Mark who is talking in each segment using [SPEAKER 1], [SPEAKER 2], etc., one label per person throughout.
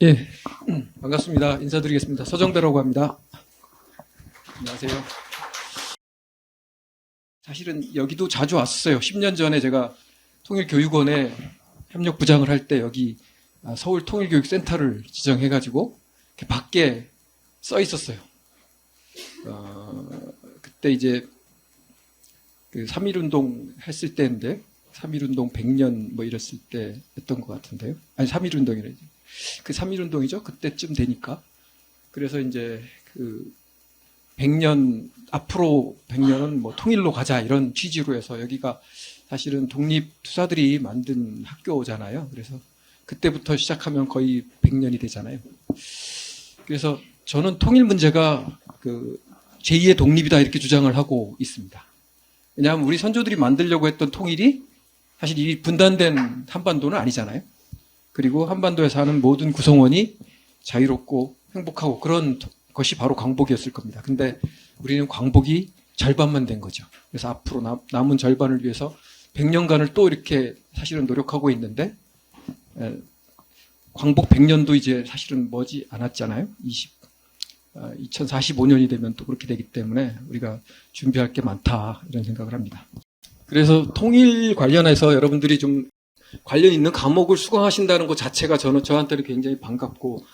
[SPEAKER 1] 예, 반갑습니다. 인사드리겠습니다. 서정배라고 합니다. 안녕하세요. 사실은 여기도 자주 왔었어요. 10년 전에 제가 통일교육원에 협력부장을 할 때 여기 서울통일교육센터를 지정해가지고 이렇게 밖에 써 있었어요. 그때 이제 그 3.1운동 했을 때인데 3.1운동 100년 뭐 이랬을 때였던 것 같은데요. 아니 3.1운동이래. 그 3.1운동이죠. 그때쯤 되니까. 그래서 이제 그 100년, 앞으로 100년은 뭐 통일로 가자 이런 취지로 해서 여기가 사실은 독립투사들이 만든 학교잖아요. 그래서 그때부터 시작하면 거의 100년이 되잖아요. 그래서 저는 통일 문제가 그 제2의 독립이다 이렇게 주장을 하고 있습니다. 왜냐하면 우리 선조들이 만들려고 했던 통일이 사실 이 분단된 한반도는 아니잖아요. 그리고 한반도에 사는 모든 구성원이 자유롭고 행복하고 그런 것이 바로 광복이었을 겁니다. 근데 우리는 광복이 절반만 된 거죠. 그래서 앞으로 남은 절반을 위해서 100년간을 또 이렇게 사실은 노력하고 있는데 광복 100년도 이제 사실은 머지 않았잖아요. 2045년이 되면 또 그렇게 되기 때문에 우리가 준비할 게 많다 이런 생각을 합니다. 그래서 통일 관련해서 여러분들이 좀 관련 있는 과목을 수강하신다는 것 자체가 저한테는 굉장히 반갑고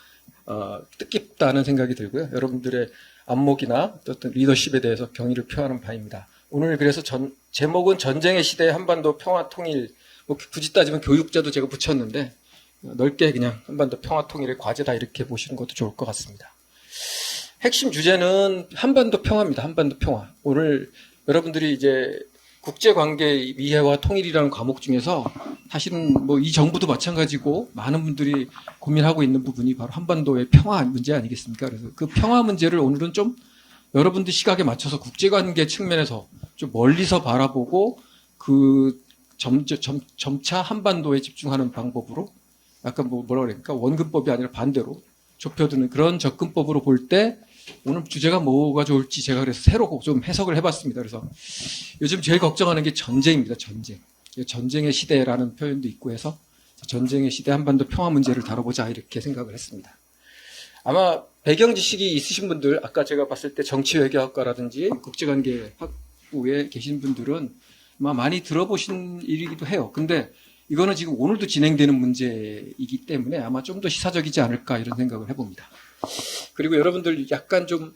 [SPEAKER 1] 뜻깊다는 생각이 들고요. 여러분들의 안목이나 어떤 리더십에 대해서 경의를 표하는 바입니다. 오늘 그래서 제목은 전쟁의 시대 한반도 평화 통일, 뭐 굳이 따지면 교육자도 제가 붙였는데 넓게 그냥 한반도 평화 통일의 과제다 이렇게 보시는 것도 좋을 것 같습니다. 핵심 주제는 한반도 평화입니다. 한반도 평화. 오늘 여러분들이 이제 국제관계 이해와 통일이라는 과목 중에서 사실은 뭐 이 정부도 마찬가지고 많은 분들이 고민하고 있는 부분이 바로 한반도의 평화 문제 아니겠습니까? 그래서 그 평화 문제를 오늘은 좀 여러분들 시각에 맞춰서 국제관계 측면에서 좀 멀리서 바라보고 그 점차 한반도에 집중하는 방법으로 약간 뭐라 그럴까 원근법이 아니라 반대로 좁혀드는 그런 접근법으로 볼 때 오늘 주제가 뭐가 좋을지 제가 그래서 새로 좀 해석을 해봤습니다. 그래서 요즘 제일 걱정하는 게 전쟁입니다. 전쟁. 전쟁의 시대라는 표현도 있고 해서 전쟁의 시대 한반도 평화 문제를 다뤄보자 이렇게 생각을 했습니다. 아마 배경 지식이 있으신 분들, 아까 제가 봤을 때 정치외교학과라든지 국제관계학부에 계신 분들은 아마 많이 들어보신 일이기도 해요. 근데 이거는 지금 오늘도 진행되는 문제이기 때문에 아마 좀 더 시사적이지 않을까 이런 생각을 해봅니다. 그리고 여러분들 약간 좀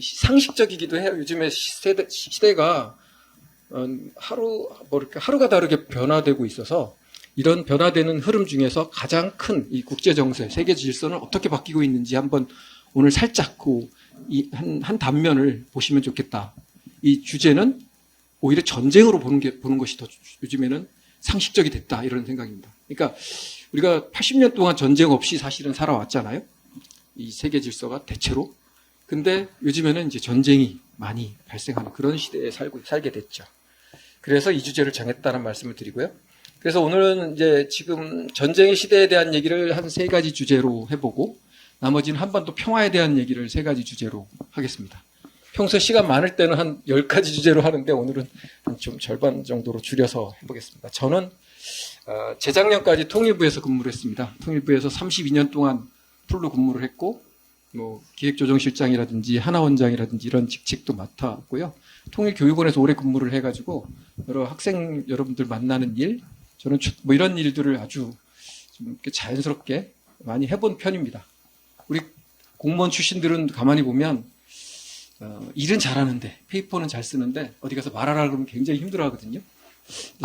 [SPEAKER 1] 상식적이기도 해요. 요즘에 시대가 하루가 다르게 변화되고 있어서 이런 변화되는 흐름 중에서 가장 큰 이 국제 정세, 세계 질서는 어떻게 바뀌고 있는지 한번 오늘 살짝 한 단면을 보시면 좋겠다. 이 주제는 오히려 전쟁으로 보는 것이 더 요즘에는 상식적이 됐다 이런 생각입니다. 그러니까 우리가 80년 동안 전쟁 없이 사실은 살아왔잖아요. 이 세계 질서가 대체로. 근데 요즘에는 이제 전쟁이 많이 발생하는 그런 시대에 살게 됐죠. 그래서 이 주제를 정했다는 말씀을 드리고요. 그래서 오늘은 이제 지금 전쟁의 시대에 대한 얘기를 한 3가지 주제로 해보고 나머지는 한반도 평화에 대한 얘기를 3가지 주제로 하겠습니다. 평소 시간 많을 때는 한 10가지 주제로 하는데 오늘은 좀 절반 정도로 줄여서 해보겠습니다. 저는 재작년까지 통일부에서 근무를 했습니다. 통일부에서 32년 동안 풀로 근무를 했고 뭐 기획조정실장이라든지 하나원장이라든지 이런 직책도 맡았고요. 통일교육원에서 오래 근무를 해가지고 여러 학생 여러분들 만나는 일, 저는 뭐 이런 일들을 아주 좀 이렇게 자연스럽게 많이 해본 편입니다. 우리 공무원 출신들은 가만히 보면 일은 잘하는데 페이퍼는 잘 쓰는데 어디 가서 말하라 그러면 굉장히 힘들어하거든요.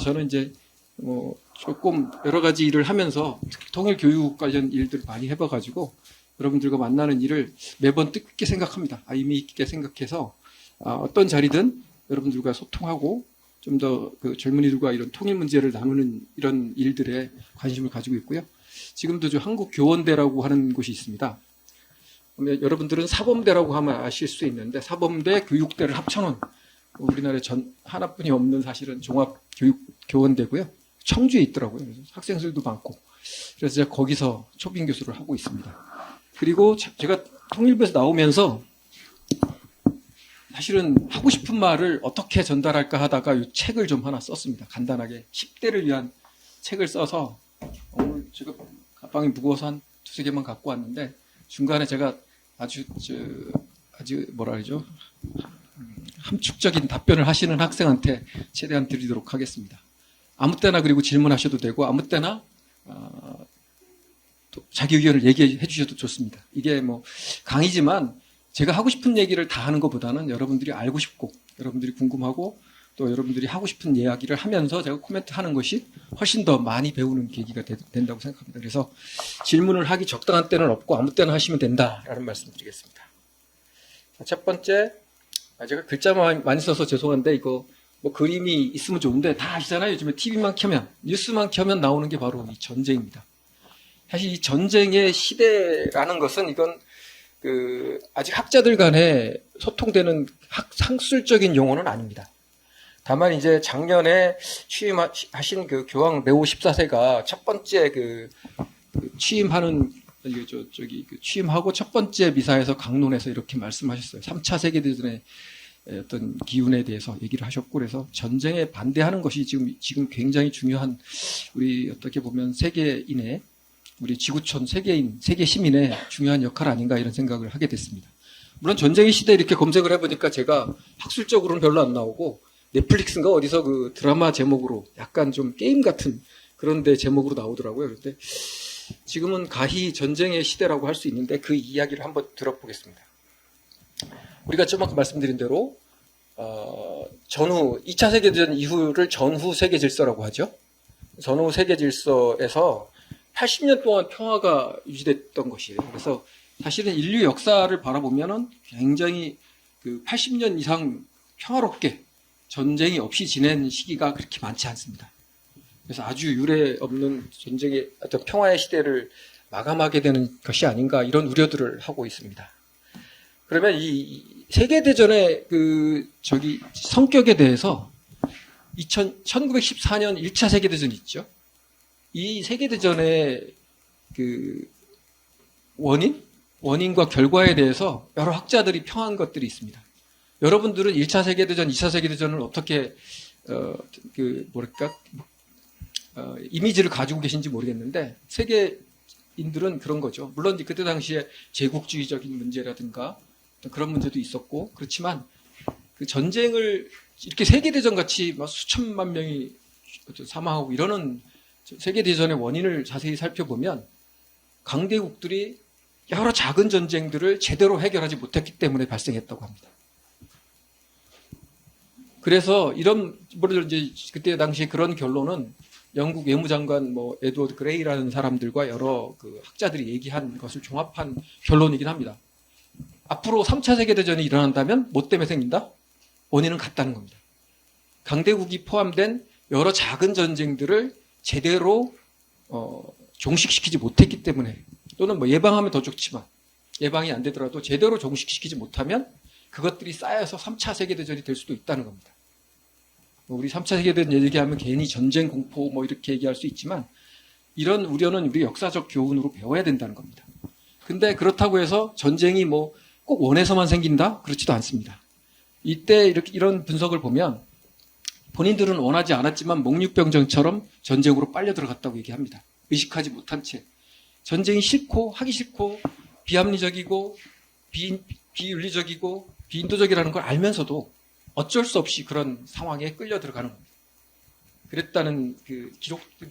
[SPEAKER 1] 저는 이제 뭐 조금 여러 가지 일을 하면서 특히 통일교육 관련 일들을 많이 해봐가지고 여러분들과 만나는 일을 매번 뜻깊게 생각합니다. 의미 있게 생각해서 어떤 자리든 여러분들과 소통하고 좀 더 그 젊은이들과 이런 통일 문제를 나누는 이런 일들에 관심을 가지고 있고요. 지금도 저 한국교원대라고 하는 곳이 있습니다. 여러분들은 사범대라고 하면 아실 수 있는데 사범대 교육대를 합쳐놓은 우리나라에 하나뿐이 없는 사실은 종합교육교원대고요. 청주에 있더라고요. 그래서 학생들도 많고. 그래서 제가 거기서 초빙 교수를 하고 있습니다. 그리고 제가 통일부에서 나오면서 사실은 하고 싶은 말을 어떻게 전달할까 하다가 이 책을 좀 하나 썼습니다. 간단하게 10대를 위한 책을 써서 오늘 제가 가방이 무거워서 한 두세 개만 갖고 왔는데 중간에 제가 아주 뭐라 그러죠? 함축적인 답변을 하시는 학생한테 최대한 드리도록 하겠습니다. 아무 때나 그리고 질문하셔도 되고 아무 때나 또 자기 의견을 얘기해 주셔도 좋습니다. 이게 뭐 강의지만 제가 하고 싶은 얘기를 다 하는 것보다는 여러분들이 알고 싶고 여러분들이 궁금하고 또 여러분들이 하고 싶은 이야기를 하면서 제가 코멘트 하는 것이 훨씬 더 많이 배우는 계기가 된다고 생각합니다. 그래서 질문을 하기 적당한 때는 없고 아무 때나 하시면 된다라는 말씀 드리겠습니다. 첫 번째, 제가 글자만 많이 써서 죄송한데 이거 뭐 그림이 있으면 좋은데 다 아시잖아요. 요즘에 TV만 켜면 뉴스만 켜면 나오는 게 바로 이 전쟁입니다. 사실 이 전쟁의 시대라는 것은 이건 아직 학자들 간에 소통되는 학술적인 용어는 아닙니다. 다만 이제 작년에 취임하신 그 교황 레오 14세가 첫 번째 취임하는 취임하고 첫 번째 미사에서 강론에서 이렇게 말씀하셨어요. 3차 세계대전의 어떤 기운에 대해서 얘기를 하셨고 그래서 전쟁에 반대하는 것이 지금 굉장히 중요한 우리 어떻게 보면 세계인의 우리 지구촌 세계 시민의 중요한 역할 아닌가 이런 생각을 하게 됐습니다. 물론 전쟁의 시대 이렇게 검색을 해보니까 제가 학술적으로는 별로 안 나오고 넷플릭스인가 어디서 그 드라마 제목으로 약간 좀 게임 같은 그런데 제목으로 나오더라고요. 그런데 지금은 가히 전쟁의 시대라고 할 수 있는데 그 이야기를 한번 들어보겠습니다. 우리가 좀 아까 말씀드린 대로 전후 2차 세계대전 이후를 전후 세계 질서라고 하죠. 전후 세계 질서에서 80년 동안 평화가 유지됐던 것이에요. 그래서 사실은 인류 역사를 바라보면은 굉장히 80년 이상 평화롭게 전쟁이 없이 지낸 시기가 그렇게 많지 않습니다. 그래서 아주 유례 없는 전쟁의 어떤 평화의 시대를 마감하게 되는 것이 아닌가 이런 우려들을 하고 있습니다. 그러면 이 세계대전의 성격에 대해서 1914년 1차 세계대전이 있죠. 이 세계대전의 원인과 결과에 대해서 여러 학자들이 평한 것들이 있습니다. 여러분들은 1차 세계대전, 2차 세계대전을 어떻게 이미지를 가지고 계신지 모르겠는데 세계인들은 그런 거죠. 물론 그때 당시에 제국주의적인 문제라든가 그런 문제도 있었고 그렇지만 그 전쟁을 이렇게 세계대전 같이 막 수천만 명이 사망하고 이러는 세계대전의 원인을 자세히 살펴보면 강대국들이 여러 작은 전쟁들을 제대로 해결하지 못했기 때문에 발생했다고 합니다. 그래서 이제 그때 당시 그런 결론은 영국 외무장관 에드워드 그레이라는 사람들과 여러 학자들이 얘기한 것을 종합한 결론이긴 합니다. 앞으로 3차 세계대전이 일어난다면 뭐 때문에 생긴다? 원인은 같다는 겁니다. 강대국이 포함된 여러 작은 전쟁들을 제대로 종식시키지 못했기 때문에 또는 예방하면 더 좋지만 예방이 안 되더라도 제대로 종식시키지 못하면 그것들이 쌓여서 3차 세계대전이 될 수도 있다는 겁니다. 우리 3차 세계대전 얘기하면 괜히 전쟁 공포 이렇게 얘기할 수 있지만 이런 우려는 우리 역사적 교훈으로 배워야 된다는 겁니다. 근데 그렇다고 해서 전쟁이 꼭 원에서만 생긴다? 그렇지도 않습니다. 이때 이런 분석을 보면 본인들은 원하지 않았지만 목육병정처럼 전쟁으로 빨려 들어갔다고 얘기합니다. 의식하지 못한 채. 전쟁이 싫고 하기 싫고 비합리적이고 비윤리적이고 비인도적이라는 걸 알면서도 어쩔 수 없이 그런 상황에 끌려 들어가는 겁니다. 그랬다는 기록들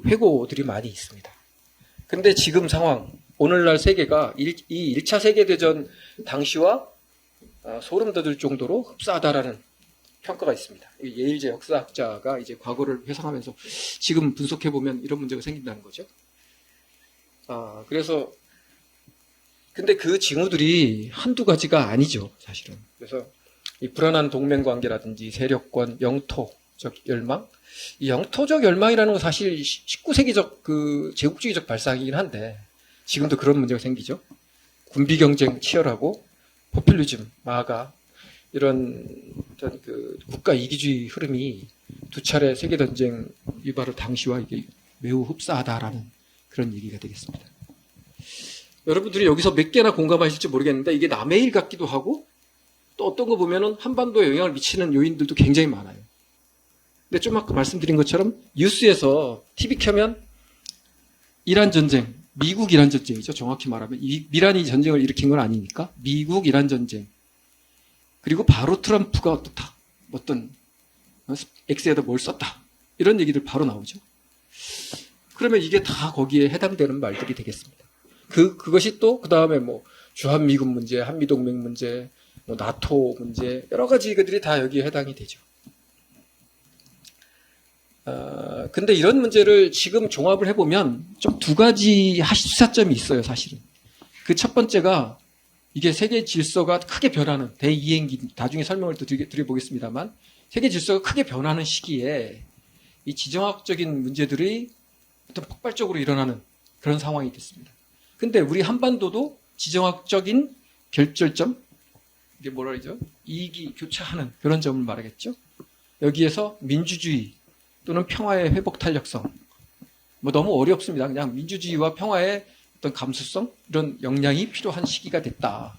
[SPEAKER 1] 회고들이 많이 있습니다. 근데 지금 상황, 오늘날 세계가 이 1차 세계대전 당시와 소름 돋을 정도로 흡사하다라는 평가가 있습니다. 예일제 역사학자가 이제 과거를 회상하면서 지금 분석해보면 이런 문제가 생긴다는 거죠. 그래서 근데 그 징후들이 한두 가지가 아니죠, 사실은. 그래서 이 불안한 동맹 관계라든지 세력권, 영토적 열망, 이 영토적 열망이라는 건 사실 19세기적 제국주의적 발상이긴 한데 지금도 그런 문제가 생기죠. 군비 경쟁 치열하고 포퓰리즘, 마가 이런 어떤 국가 이기주의 흐름이 두 차례 세계전쟁 유발을 당시와 이게 매우 흡사하다라는 그런 얘기가 되겠습니다. 여러분들이 여기서 몇 개나 공감하실지 모르겠는데 이게 남의 일 같기도 하고 또 어떤 거 보면은 한반도에 영향을 미치는 요인들도 굉장히 많아요. 근데 좀 아까 말씀드린 것처럼 뉴스에서 TV 켜면 이란 전쟁, 미국 이란 전쟁이죠. 정확히 말하면 미란이 전쟁을 일으킨 건 아니니까 미국 이란 전쟁. 그리고 바로 트럼프가 어떤 X에다 뭘 썼다. 이런 얘기들 바로 나오죠. 그러면 이게 다 거기에 해당되는 말들이 되겠습니다. 그것이 또 그 다음에 뭐 주한미군 문제, 한미동맹 문제, 뭐 나토 문제 여러 가지 것들이 다 여기에 해당이 되죠. 근데 이런 문제를 지금 종합을 해보면 좀 두 가지 시사점이 있어요, 사실은. 그 첫 번째가 이게 세계 질서가 크게 변하는 대이행기, 나중에 설명을 또 드려보겠습니다만, 세계 질서가 크게 변하는 시기에 이 지정학적인 문제들이 어떤 폭발적으로 일어나는 그런 상황이 됐습니다. 근데 우리 한반도도 지정학적인 결절점, 이게 뭐라 그러죠? 이익이 교차하는 그런 점을 말하겠죠. 여기에서 민주주의 또는 평화의 회복 탄력성, 뭐 너무 어렵습니다. 그냥 민주주의와 평화의 어떤 감수성 이런 역량이 필요한 시기가 됐다.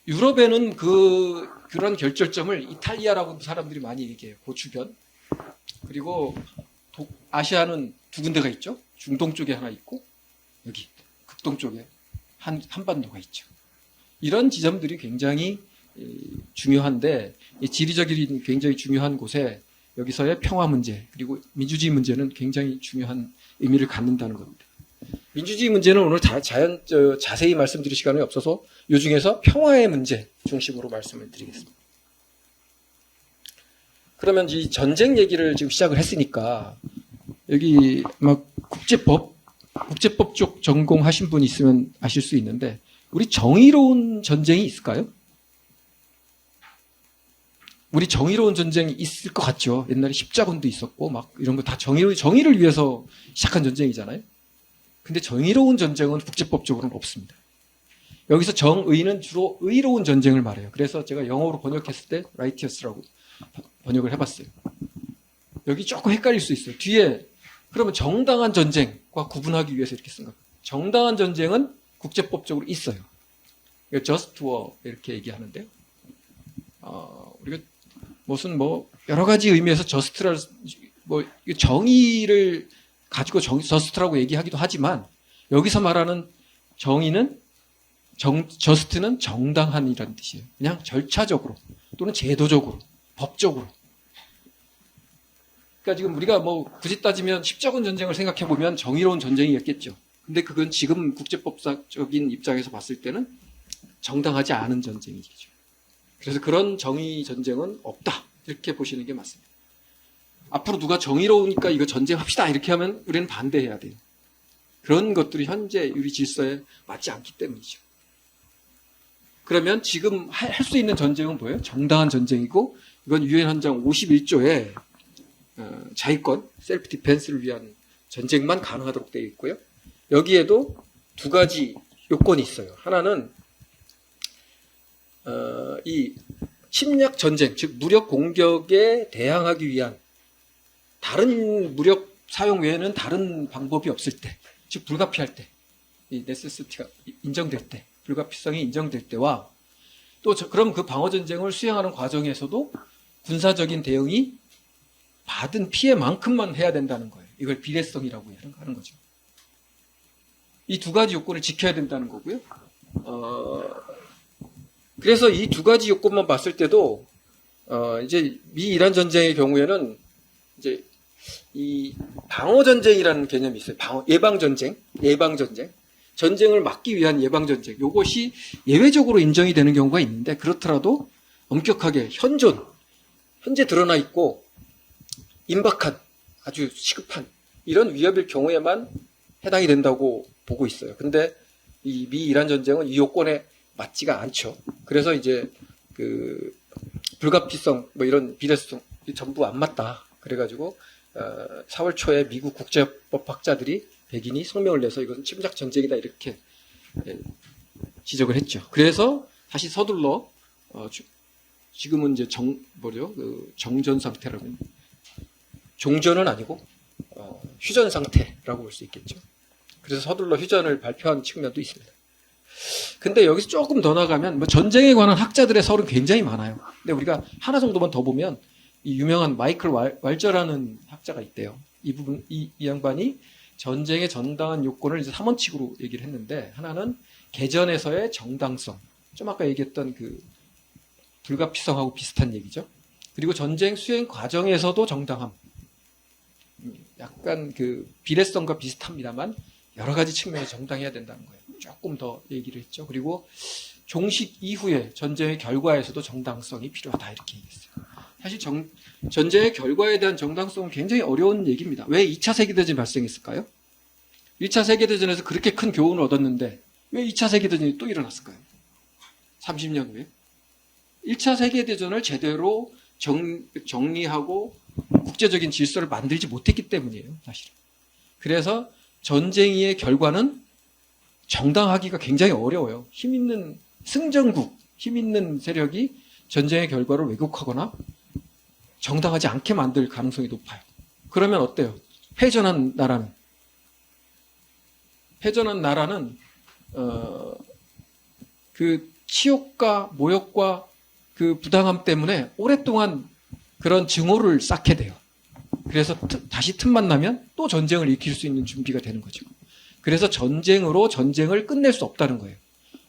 [SPEAKER 1] 유럽에는 그런 결절점을 이탈리아라고 사람들이 많이 얘기해요. 그 주변. 그리고 아시아는 두 군데가 있죠. 중동 쪽에 하나 있고 여기 극동 쪽에 한반도가 있죠. 이런 지점들이 굉장히 중요한데 지리적인 굉장히 중요한 곳에 여기서의 평화 문제 그리고 민주주의 문제는 굉장히 중요한 의미를 갖는다는 겁니다. 민주주의 문제는 오늘 자세히 말씀드릴 시간이 없어서 이 중에서 평화의 문제 중심으로 말씀을 드리겠습니다. 그러면 이 전쟁 얘기를 지금 시작을 했으니까 여기 막 국제법 쪽 전공하신 분 있으면 아실 수 있는데 우리 정의로운 전쟁이 있을까요? 우리 정의로운 전쟁이 있을 것 같죠. 옛날에 십자군도 있었고 막 이런 거 다 정의를 위해서 시작한 전쟁이잖아요. 근데 정의로운 전쟁은 국제법적으로는 없습니다. 여기서 정의는 주로 의로운 전쟁을 말해요. 그래서 제가 영어로 번역했을 때 righteous라고 번역을 해봤어요. 여기 조금 헷갈릴 수 있어요. 뒤에 그러면 정당한 전쟁과 구분하기 위해서 이렇게 쓴 거예요. 정당한 전쟁은 국제법적으로 있어요. just war 이렇게 얘기하는데요. 우리가 무슨 여러 가지 의미에서 just라 정의를 가지고 just라고 얘기하기도 하지만 여기서 말하는 정의는 just는 정당한이라는 뜻이에요. 그냥 절차적으로 또는 제도적으로 법적으로. 그러니까 지금 우리가 굳이 따지면 십자군 전쟁을 생각해 보면 정의로운 전쟁이었겠죠. 근데 그건 지금 국제법적인 입장에서 봤을 때는 정당하지 않은 전쟁이죠. 그래서 그런 정의 전쟁은 없다. 이렇게 보시는 게 맞습니다. 앞으로 누가 정의로우니까 이거 전쟁합시다. 이렇게 하면 우리는 반대해야 돼요. 그런 것들이 현재 우리 질서에 맞지 않기 때문이죠. 그러면 지금 할 수 있는 전쟁은 뭐예요? 정당한 전쟁이고 이건 유엔 헌장 51조에 자위권, 셀프 디펜스를 위한 전쟁만 가능하도록 되어 있고요. 여기에도 두 가지 요건이 있어요. 하나는 이 침략 전쟁, 즉 무력 공격에 대항하기 위한 다른 무력 사용 외에는 다른 방법이 없을 때, 즉 불가피할 때, 이 네세시티가 인정될 때, 불가피성이 인정될 때와 또 그럼 그 방어 전쟁을 수행하는 과정에서도 군사적인 대응이 받은 피해만큼만 해야 된다는 거예요. 이걸 비례성이라고 하는 거죠. 이 두 가지 요건을 지켜야 된다는 거고요. 그래서 이 두 가지 요건만 봤을 때도 이제 미 이란 전쟁의 경우에는 이제 이 방어 전쟁이라는 개념이 있어요. 예방 전쟁. 전쟁을 막기 위한 예방 전쟁. 이것이 예외적으로 인정이 되는 경우가 있는데 그렇더라도 엄격하게 현재 드러나 있고 임박한 아주 시급한 이런 위협일 경우에만 해당이 된다고 보고 있어요. 근데 이 미 이란 전쟁은 이 요건에 맞지가 않죠. 그래서 이제 그 불가피성 이런 비례성 전부 안 맞다. 그래가지고 4월 초에 미국 국제법학자들이 백인이 성명을 내서 이것은 침략 전쟁이다 이렇게 지적을 했죠. 그래서 다시 서둘러 지금은 이제 정전 상태라면 종전은 아니고 휴전 상태라고 볼 수 있겠죠. 그래서 서둘러 휴전을 발표한 측면도 있습니다. 근데 여기서 조금 더 나가면 전쟁에 관한 학자들의 설은 굉장히 많아요. 근데 우리가 하나 정도만 더 보면 이 유명한 마이클 왈저라는 학자가 있대요. 이 양반이 전쟁의 정당한 요건을 이제 3원칙으로 얘기를 했는데, 하나는 개전에서의 정당성. 좀 아까 얘기했던 그 불가피성하고 비슷한 얘기죠. 그리고 전쟁 수행 과정에서도 정당함. 약간 그 비례성과 비슷합니다만 여러 가지 측면에서 정당해야 된다는 거예요. 조금 더 얘기를 했죠. 그리고 종식 이후에 전쟁의 결과에서도 정당성이 필요하다 이렇게 얘기했어요. 사실 전쟁의 결과에 대한 정당성은 굉장히 어려운 얘기입니다. 왜 2차 세계대전이 발생했을까요? 1차 세계대전에서 그렇게 큰 교훈을 얻었는데 왜 2차 세계대전이 또 일어났을까요? 30년 후에. 1차 세계대전을 제대로 정리하고 국제적인 질서를 만들지 못했기 때문이에요, 사실은. 그래서 전쟁의 결과는 정당하기가 굉장히 어려워요. 힘 있는 승전국, 힘 있는 세력이 전쟁의 결과를 왜곡하거나 정당하지 않게 만들 가능성이 높아요. 그러면 어때요? 패전한 나라는 그 치욕과 모욕과 그 부당함 때문에 오랫동안 그런 증오를 쌓게 돼요. 그래서 다시 틈만 나면 또 전쟁을 일으킬 수 있는 준비가 되는 거죠. 그래서 전쟁으로 전쟁을 끝낼 수 없다는 거예요.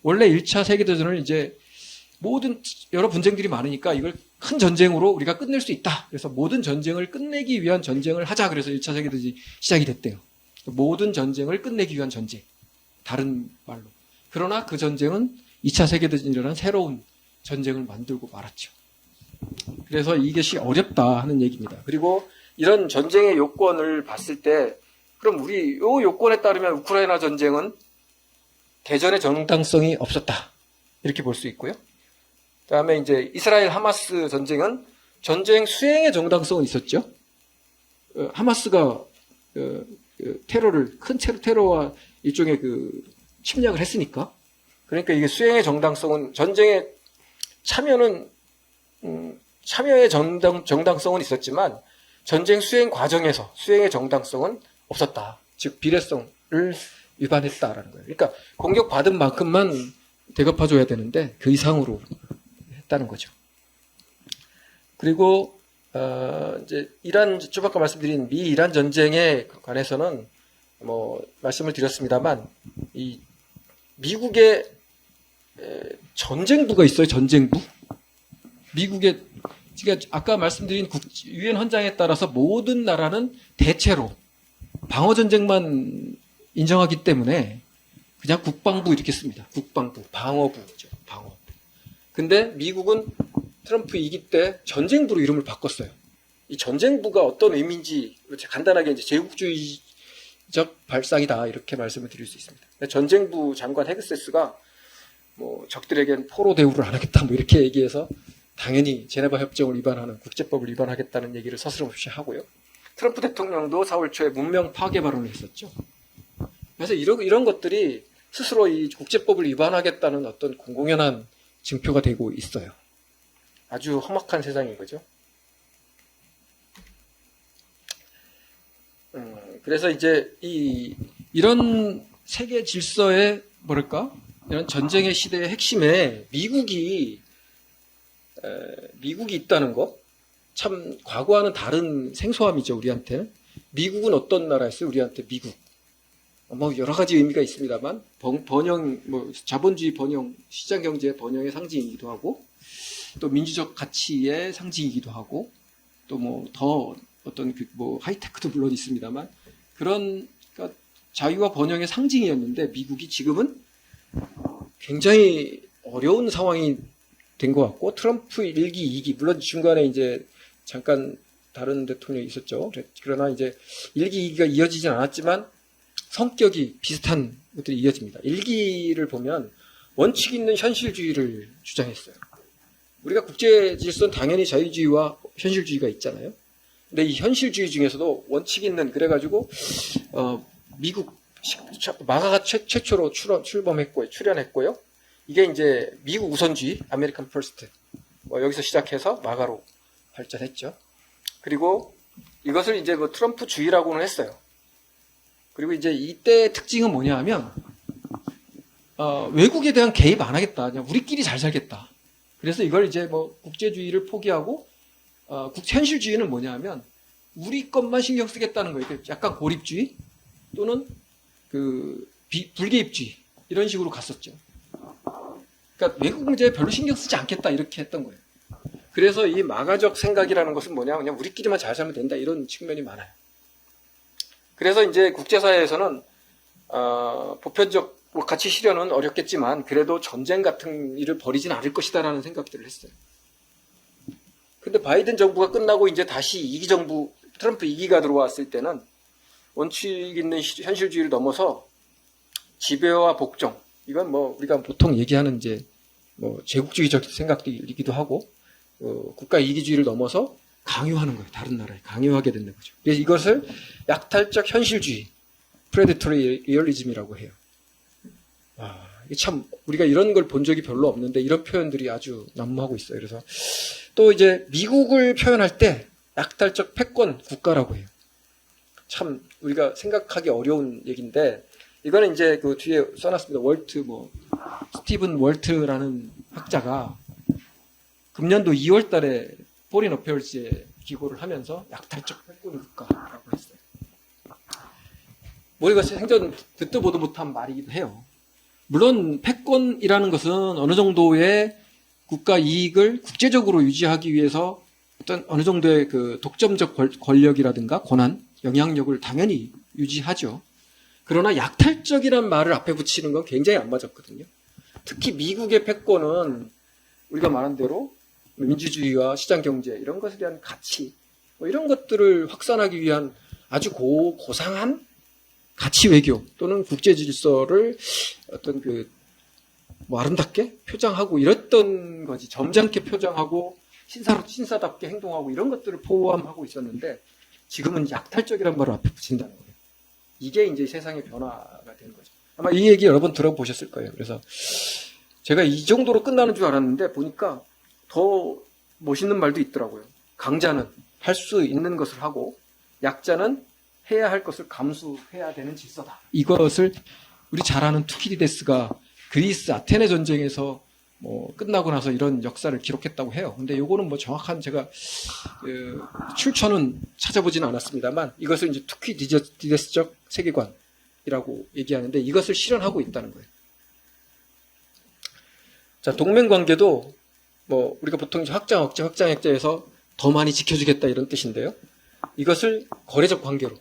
[SPEAKER 1] 원래 1차 세계대전을 이제 여러 분쟁들이 많으니까 이걸 큰 전쟁으로 우리가 끝낼 수 있다. 그래서 모든 전쟁을 끝내기 위한 전쟁을 하자. 그래서 1차 세계대전이 시작이 됐대요. 모든 전쟁을 끝내기 위한 전쟁. 다른 말로. 그러나 그 전쟁은 2차 세계대전이라는 새로운 전쟁을 만들고 말았죠. 그래서 이것이 어렵다 하는 얘기입니다. 그리고 이런 전쟁의 요건을 봤을 때 그럼 우리 요 요건에 따르면 우크라이나 전쟁은 개전의 정당성이 없었다. 이렇게 볼 수 있고요. 그다음에 이제 이스라엘 하마스 전쟁은 전쟁 수행의 정당성은 있었죠. 하마스가 큰 테러와 일종의 그 침략을 했으니까. 그러니까 이게 수행의 정당성은 전쟁에 참여의 정당성은 있었지만 전쟁 수행 과정에서 수행의 정당성은 없었다. 즉 비례성을 위반했다라는 거예요. 그러니까 공격받은 만큼만 대갚아줘야 되는데 그 이상으로 했다는 거죠. 그리고 이제 좀 아까 말씀드린 미 이란 전쟁에 관해서는 뭐 말씀을 드렸습니다만 이 미국의 전쟁부가 있어요. 전쟁부. 미국의 제가 아까 말씀드린 유엔 헌장에 따라서 모든 나라는 대체로 방어 전쟁만 인정하기 때문에 그냥 국방부 이렇게 씁니다. 국방부, 방어부죠. 방어부. 근데 미국은 트럼프 2기 때 전쟁부로 이름을 바꿨어요. 이 전쟁부가 어떤 의미인지 간단하게 이제 제국주의적 발상이다 이렇게 말씀을 드릴 수 있습니다. 전쟁부 장관 헤그세스가 뭐 적들에겐 포로 대우를 안 하겠다 뭐 이렇게 얘기해서 당연히 제네바 협정을 위반하는 국제법을 위반하겠다는 얘기를 서스럼없이 하고요. 트럼프 대통령도 4월 초에 문명 파괴 발언을 했었죠. 그래서 이런 것들이 스스로 이 국제법을 위반하겠다는 어떤 공공연한 증표가 되고 있어요. 아주 험악한 세상인 거죠. 그래서 이제 이런 세계 질서의 이런 전쟁의 시대의 핵심에 미국이 있다는 거, 참 과거와는 다른 생소함이죠. 우리한테는. 미국은 어떤 나라였어요? 우리한테 미국. 뭐 여러 가지 의미가 있습니다만 번영, 자본주의 번영, 시장 경제의 번영의 상징이기도 하고, 또 민주적 가치의 상징이기도 하고, 또 뭐 더 어떤 하이테크도 물론 있습니다만 그러니까 자유와 번영의 상징이었는데 미국이 지금은 굉장히 어려운 상황이 된 것 같고, 트럼프 1기, 2기, 물론 중간에 이제 잠깐 다른 대통령이 있었죠. 그러나 이제 1기, 2기가 이어지진 않았지만 성격이 비슷한 것들이 이어집니다. 1기를 보면 원칙 있는 현실주의를 주장했어요. 우리가 국제 질서는 당연히 자유주의와 현실주의가 있잖아요. 근데 이 현실주의 중에서도 원칙 있는, 그래가지고 미국 마가가 최초로 출연했고요. 이게 이제 미국 우선주의, 아메리칸 퍼스트, 여기서 시작해서 마가로 발전했죠. 그리고 이것을 이제 트럼프주의라고는 했어요. 그리고 이제 이때의 특징은 뭐냐 하면 외국에 대한 개입 안 하겠다. 그냥 우리끼리 잘 살겠다. 그래서 이걸 이제 국제주의를 포기하고 현실주의는 뭐냐 하면 우리 것만 신경 쓰겠다는 거예요. 약간 고립주의. 또는 그 불개입주의 이런 식으로 갔었죠. 그러니까 외국 문제에 별로 신경 쓰지 않겠다 이렇게 했던 거예요. 그래서 이 마가적 생각이라는 것은 뭐냐, 그냥 우리끼리만 잘 살면 된다 이런 측면이 많아요. 그래서 이제 국제사회에서는 보편적 가치 실현은 어렵겠지만 그래도 전쟁 같은 일을 벌이진 않을 것이다라는 생각들을 했어요. 근데 바이든 정부가 끝나고 이제 다시 2기 정부, 트럼프 2기가 들어왔을 때는 원칙 있는 현실주의를 넘어서 지배와 복종, 이건 뭐 우리가 보통 얘기하는 이제 뭐 제국주의적 생각이기도 하고 국가 이기주의를 넘어서 강요하는 거예요. 다른 나라에 강요하게 되는 거죠. 그래서 이것을 약탈적 현실주의, 프레데토리 리얼리즘이라고 해요. 이게 참 우리가 이런 걸 본 적이 별로 없는데 이런 표현들이 아주 난무하고 있어요. 그래서 또 이제 미국을 표현할 때 약탈적 패권 국가라고 해요. 참 우리가 생각하기 어려운 얘기인데 이거는 이제 그 뒤에 써놨습니다. 스티븐 월트라는 학자가 금년도 2월 달에 포린 어페어스에 기고를 하면서 약탈적 패권 국가라고 했어요. 우리가 생전 듣도 보도 못한 말이기도 해요. 물론 패권이라는 것은 어느 정도의 국가 이익을 국제적으로 유지하기 위해서 어떤 어느 정도의 그 독점적 권력이라든가 권한, 영향력을 당연히 유지하죠. 그러나 약탈적이란 말을 앞에 붙이는 건 굉장히 안 맞았거든요. 특히 미국의 패권은 우리가 말한 대로 민주주의와 시장경제 이런 것에 대한 가치 이런 것들을 확산하기 위한 아주 고상한 가치 외교 또는 국제 질서를 어떤 아름답게 표장하고 이랬던 거지. 점잖게 표장하고 신사답게 행동하고 이런 것들을 포함하고 있었는데 지금은 약탈적이란 말을 앞에 붙인다는 거예요. 이게 이제 세상의 변화가 되는 거죠. 아마 이 얘기 여러 번 들어보셨을 거예요. 그래서 제가 이 정도로 끝나는 줄 알았는데 보니까 더 멋있는 말도 있더라고요. 강자는 할 수 있는 것을 하고 약자는 해야 할 것을 감수해야 되는 질서다. 이것을 우리 잘 아는 투키디데스가 그리스 아테네 전쟁에서 끝나고 나서 이런 역사를 기록했다고 해요. 근데 요거는 정확한 제가 출처는 찾아보지는 않았습니다만 이것을 이제 투키디데스적 세계관이라고 얘기하는데 이것을 실현하고 있다는 거예요. 자, 동맹 관계도 우리가 보통 확장액자에서 더 많이 지켜주겠다 이런 뜻인데요. 이것을 거래적 관계로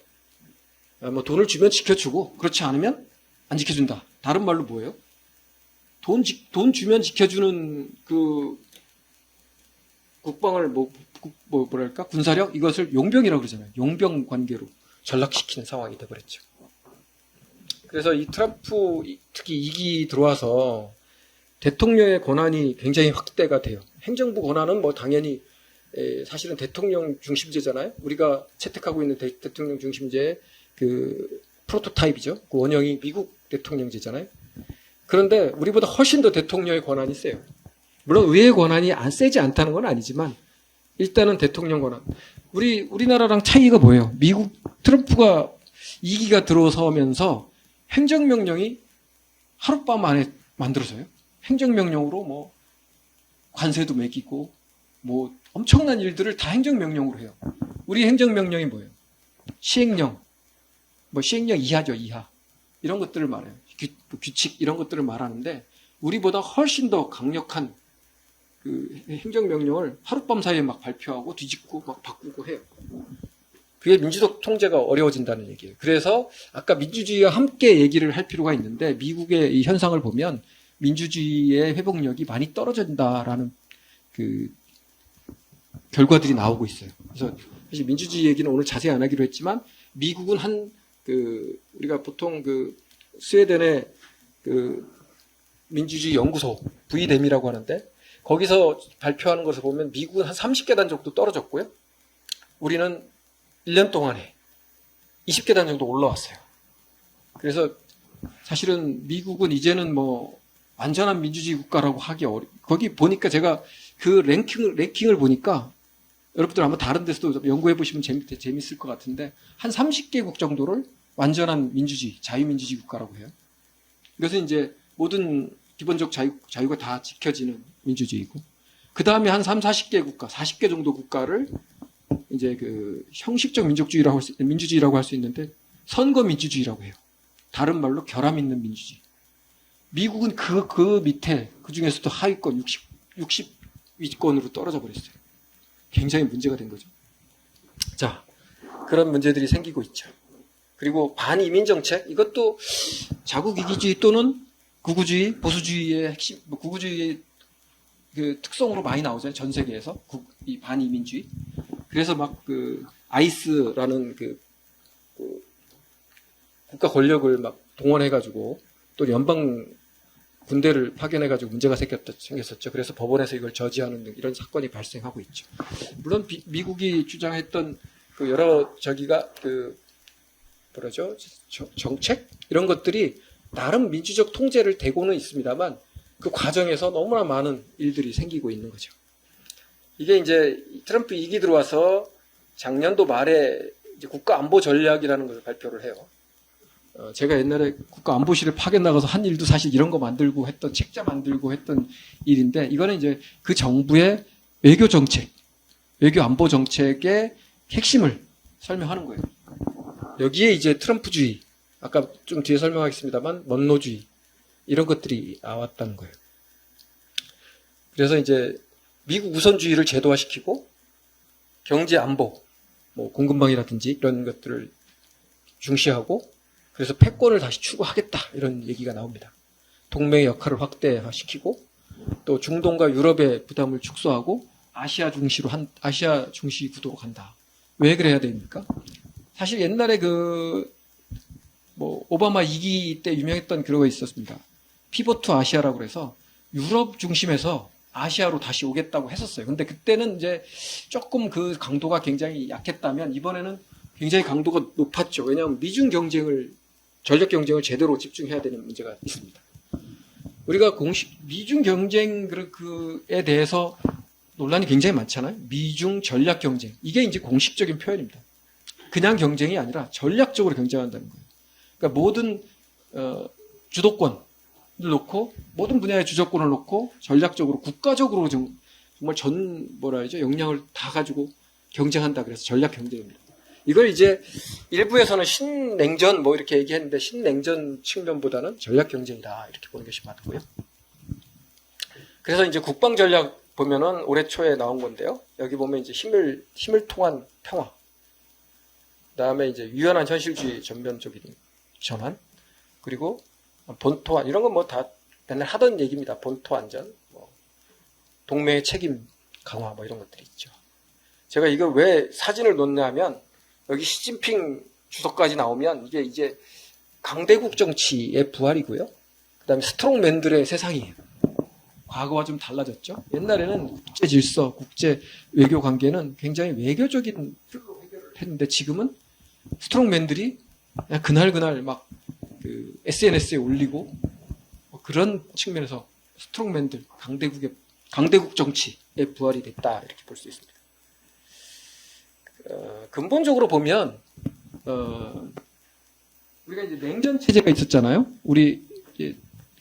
[SPEAKER 1] 돈을 주면 지켜주고 그렇지 않으면 안 지켜준다. 다른 말로 뭐예요? 돈 주면 지켜주는 그 국방을 뭐랄까 군사력 이것을 용병이라고 그러잖아요. 용병 관계로 전락시키는 상황이 되어버렸죠. 그래서 이 트럼프 특히 2기 들어와서 대통령의 권한이 굉장히 확대가 돼요. 행정부 권한은 당연히 사실은 대통령 중심제잖아요. 우리가 채택하고 있는 대통령 중심제의 그 프로토타입이죠. 그 원형이 미국 대통령제잖아요. 그런데 우리보다 훨씬 더 대통령의 권한이 세요. 물론 의회 권한이 세지 않다는 건 아니지만 일단은 대통령 권한. 우리나라랑 차이가 뭐예요? 미국 트럼프가 2기가 들어서면서 행정명령이 하룻밤 안에 만들어져요. 행정명령으로 관세도 매기고 엄청난 일들을 다 행정명령으로 해요. 우리 행정명령이 뭐예요? 시행령, 시행령 이하죠, 이하. 이런 것들을 말해요. 규칙 이런 것들을 말하는데 우리보다 훨씬 더 강력한 그 행정명령을 하룻밤 사이에 막 발표하고 뒤집고 막 바꾸고 해요. 그게 민주적 통제가 어려워진다는 얘기예요. 그래서 아까 민주주의와 함께 얘기를 할 필요가 있는데 미국의 이 현상을 보면 민주주의의 회복력이 많이 떨어진다라는 그 결과들이 나오고 있어요. 그래서 사실 민주주의 얘기는 오늘 자세히 안 하기로 했지만 미국은 우리가 보통 스웨덴의 민주주의 연구소 VDEM이라고 하는데 거기서 발표하는 것을 보면 미국은 한 30계단 정도 떨어졌고요. 우리는 1년 동안에 20계단 정도 올라왔어요. 그래서 사실은 미국은 이제는 완전한 민주주의 국가라고 하기 거기 보니까 제가 그 랭킹을 보니까 여러분들 아마 다른 데서도 연구해 보시면 재밌을 것 같은데 한 30개국 정도를 완전한 민주주의, 자유민주주의 국가라고 해요. 이것은 이제 모든 기본적 자유가 다 지켜지는 민주주의고 그 다음에 한 40개 국가, 40개 정도 국가를 이제 형식적 민주주의라고 할 수 있는데 선거 민주주의라고 해요. 다른 말로 결함 있는 민주주의. 미국은 그 밑에, 그 중에서도 하위권 60위권으로 떨어져 버렸어요. 굉장히 문제가 된 거죠. 자, 그런 문제들이 생기고 있죠. 그리고 반이민 정책, 이것도 자국 이기주의 또는 구구주의, 보수주의의 핵심, 구구주의의 그 특성으로 많이 나오잖아요. 전 세계에서. 이 반이민주의. 그래서 막 아이스라는 국가 권력을 막 동원해가지고 또 연방 군대를 파견해가지고 문제가 생겼었죠. 그래서 법원에서 이걸 저지하는 등 이런 사건이 발생하고 있죠. 물론 미국이 주장했던 여러 정책 이런 것들이 나름 민주적 통제를 대고는 있습니다만 그 과정에서 너무나 많은 일들이 생기고 있는 거죠. 이게 이제 트럼프 2기 들어와서 작년도 말에 이제 국가안보 전략이라는 것을 발표를 해요. 제가 옛날에 국가안보실에 파견 나가서 한 일도 사실 이런 거 만들고 했던, 책자 만들고 했던 일인데, 이거는 이제 그 정부의 외교 정책, 외교 안보 정책의 핵심을 설명하는 거예요. 여기에 이제 트럼프주의, 아까 좀 뒤에 설명하겠습니다만, 먼로주의, 이런 것들이 나왔다는 거예요. 그래서 이제 미국 우선주의를 제도화시키고, 경제 안보, 뭐 공급망이라든지 이런 것들을 중시하고, 그래서 패권을 다시 추구하겠다 이런 얘기가 나옵니다. 동맹의 역할을 확대시키고 또 중동과 유럽의 부담을 축소하고 아시아 중시 구도로 간다. 왜 그래야 됩니까? 사실 옛날에 오바마 2기 때 유명했던 그런 거 있었습니다. 피벗 투 아시아라고 그래서 유럽 중심에서 아시아로 다시 오겠다고 했었어요. 근데 그때는 이제 조금 그 강도가 굉장히 약했다면 이번에는 굉장히 강도가 높았죠. 왜냐하면 미중 전력 경쟁을 제대로 집중해야 되는 문제가 있습니다. 우리가 미중 경쟁에 대해서 논란이 굉장히 많잖아요. 미중 전략 경쟁. 이게 이제 공식적인 표현입니다. 그냥 경쟁이 아니라 전략적으로 경쟁한다는 거예요. 그러니까 모든 주도권을 놓고 모든 분야의 주도권을 놓고 전략적으로 국가적으로 정말 역량을 다 가지고 경쟁한다. 그래서 전략 경쟁입니다. 이걸 이제 일부에서는 신냉전 이렇게 얘기했는데 신냉전 측면보다는 전략 경쟁이다 이렇게 보는 것이 맞고요. 그래서 이제 국방 전략 보면은 올해 초에 나온 건데요. 여기 보면 이제 힘을 통한 평화, 그다음에 이제 유연한 현실주의 전면적인 전환, 그리고 본토 이런 건 다 맨날 하던 얘기입니다. 본토 안전, 동맹의 책임 강화 이런 것들이 있죠. 제가 이거 왜 사진을 놓냐면 여기 시진핑 주석까지 나오면 이게 이제 강대국 정치의 부활이고요. 그 다음에 스트롱맨들의 세상이에요. 과거와 좀 달라졌죠. 옛날에는 국제 질서, 국제 외교 관계는 굉장히 외교적인 틀로 해결을 했는데 지금은 스트롱맨들이 그날 막 SNS에 올리고 그런 측면에서 스트롱맨들, 강대국 정치의 부활이 됐다 이렇게 볼 수 있습니다. 근본적으로 보면 우리가 이제 냉전 체제가 있었잖아요. 우리 이제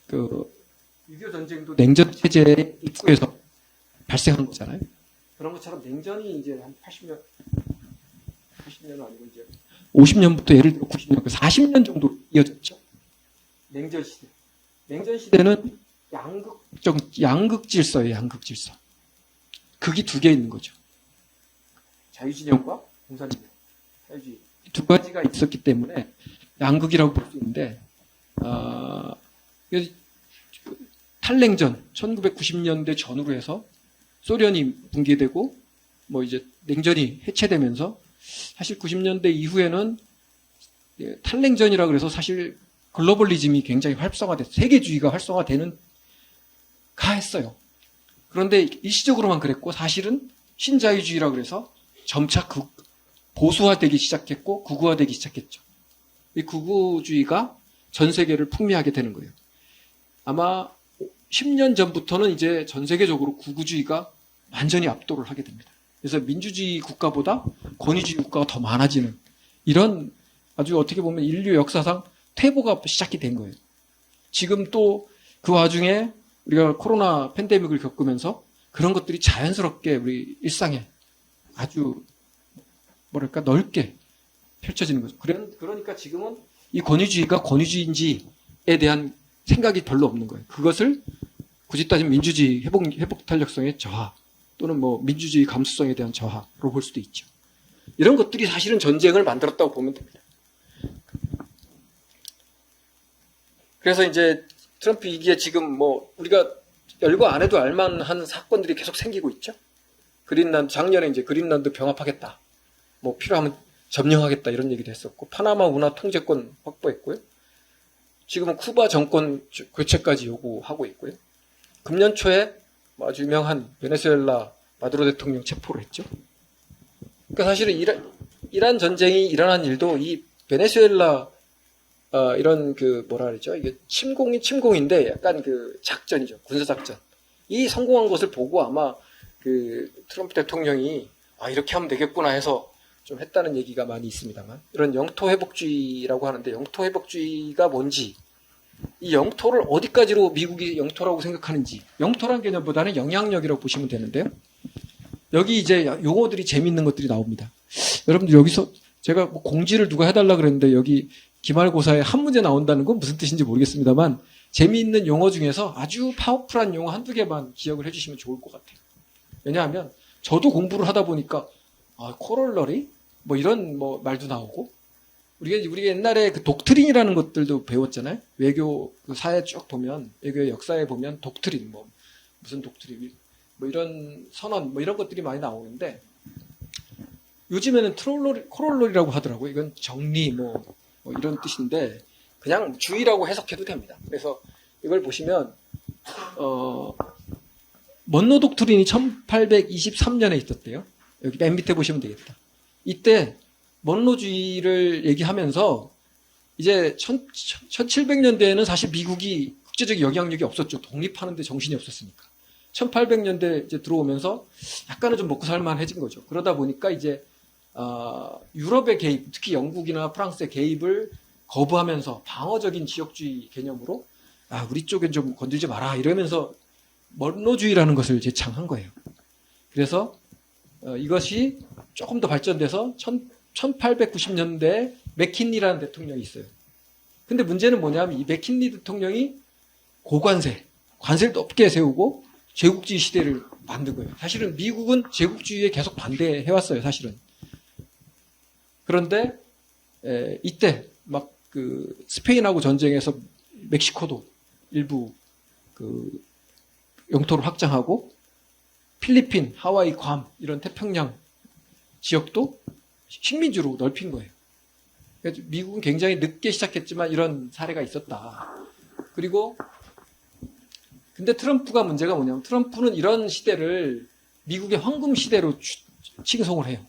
[SPEAKER 1] 6.25 전쟁도 냉전 체제의 입구에서 발생한 거잖아요. 그런 것처럼 냉전이 이제 한 80년은 아니고 이제 50년부터 예를 들어 90년, 40년 정도 이어졌죠. 냉전 시대. 냉전 시대는 양극 질서예요. 양극 질서. 극이 두 개 있는 거죠. 자유진영과 공산진영, 자유주의 두 가지가 있었기 때문에 양극이라고 볼 수 있는데 탈냉전 1990년대 전후로 해서 소련이 붕괴되고 이제 냉전이 해체되면서 사실 90년대 이후에는 탈냉전이라 그래서 사실 글로벌리즘이 굉장히 세계주의가 활성화되는 했어요. 그런데 일시적으로만 그랬고 사실은 신자유주의라 그래서 점차 보수화되기 시작했고 극우화되기 시작했죠. 이 극우주의가 전 세계를 풍미하게 되는 거예요. 아마 10년 전부터는 이제 전 세계적으로 극우주의가 완전히 압도를 하게 됩니다. 그래서 민주주의 국가보다 권위주의 국가가 더 많아지는 이런 아주 어떻게 보면 인류 역사상 퇴보가 시작이 된 거예요. 지금 또 그 와중에 우리가 코로나 팬데믹을 겪으면서 그런 것들이 자연스럽게 우리 일상에 아주 넓게 펼쳐지는 거죠. 그러니까 지금은 이 권위주의가 권위주의인지에 대한 생각이 별로 없는 거예요. 그것을 굳이 따지면 민주주의 회복 탄력성의 저하 또는 뭐 민주주의 감수성에 대한 저하로 볼 수도 있죠. 이런 것들이 사실은 전쟁을 만들었다고 보면 됩니다. 그래서 이제 트럼프 이게 지금 뭐 우리가 열거 안 해도 알만한 사건들이 계속 생기고 있죠. 작년에 이제 그린란드 병합하겠다. 뭐 필요하면 점령하겠다 이런 얘기도 했었고, 파나마 운하 통제권 확보했고요. 지금은 쿠바 정권 교체까지 요구하고 있고요. 금년 초에 아주 유명한 베네수엘라 마두로 대통령 체포를 했죠. 그러니까 사실은 이란 전쟁이 일어난 일도 이 베네수엘라 이런 그 뭐라 그러죠? 이게 침공인데 약간 그 작전이죠. 군사작전. 이 성공한 것을 보고 아마 그 트럼프 대통령이 이렇게 하면 되겠구나 해서 좀 했다는 얘기가 많이 있습니다만, 이런 영토회복주의라고 하는데, 영토회복주의가 뭔지, 이 영토를 어디까지로 미국이 영토라고 생각하는지, 영토란 개념보다는 영향력이라고 보시면 되는데요. 여기 이제 용어들이 재밌는 것들이 나옵니다. 여러분들 여기서 제가 뭐 공지를 누가 해달라 그랬는데 여기 기말고사에 한 문제 나온다는 건 무슨 뜻인지 모르겠습니다만, 재미있는 용어 중에서 아주 파워풀한 용어 한두 개만 기억을 해주시면 좋을 것 같아요. 왜냐하면 저도 공부를 하다 보니까 코롤러리? 뭐 이런 뭐 말도 나오고, 우리가 옛날에 그 독트린이라는 것들도 배웠잖아요. 외교 그 사회 쭉 보면, 외교의 역사에 보면 독트린, 뭐 무슨 독트린, 뭐 이런 선언, 뭐 이런 것들이 많이 나오는데, 요즘에는 코롤러리라고 하더라고요. 이건 정리, 뭐 이런 뜻인데, 그냥 주의라고 해석해도 됩니다. 그래서 이걸 보시면, 먼로 독트린이 1823년에 있었대요. 여기 맨 밑에 보시면 되겠다. 이때 먼로주의를 얘기하면서 이제 1700년대에는 사실 미국이 국제적 영향력이 없었죠. 독립하는데 정신이 없었으니까. 1800년대 이제 들어오면서 약간은 좀 먹고 살만해진 거죠. 그러다 보니까 이제 유럽의 개입, 특히 영국이나 프랑스의 개입을 거부하면서 방어적인 지역주의 개념으로 우리 쪽엔 좀 건들지 마라 이러면서 먼로주의라는 것을 제창한 거예요. 그래서 이것이 조금 더 발전돼서 1890년대에 맥킨리라는 대통령이 있어요. 근데 문제는 뭐냐면 이 맥킨리 대통령이 관세를 높게 세우고 제국주의 시대를 만든 거예요. 사실은 미국은 제국주의에 계속 반대해왔어요, 사실은. 그런데 이때 막 그 스페인하고 전쟁에서 멕시코도 일부 그 영토를 확장하고, 필리핀, 하와이, 괌 이런 태평양 지역도 식민지로 넓힌 거예요. 그래서 미국은 굉장히 늦게 시작했지만 이런 사례가 있었다. 그리고 근데 트럼프가 문제가 뭐냐면, 트럼프는 이런 시대를 미국의 황금 시대로 칭송을 해요.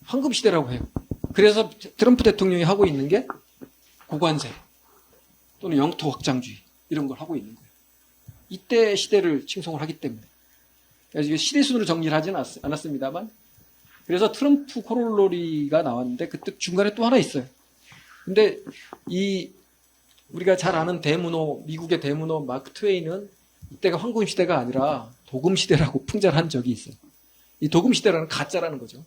[SPEAKER 1] 황금 시대라고 해요. 그래서 트럼프 대통령이 하고 있는 게 고관세 또는 영토 확장주의 이런 걸 하고 있는 거예요. 이때 시대를 칭송을 하기 때문에. 그래서 이게 시대순으로 정리를 하지는 않았습니다만, 그래서 트럼프 코롤러리가 나왔는데 그때 중간에 또 하나 있어요. 근데 우리가 잘 아는 미국의 대문호 마크 트웨이는 이때가 황금 시대가 아니라 도금 시대라고 풍자를 한 적이 있어요. 이 도금 시대라는 가짜라는 거죠.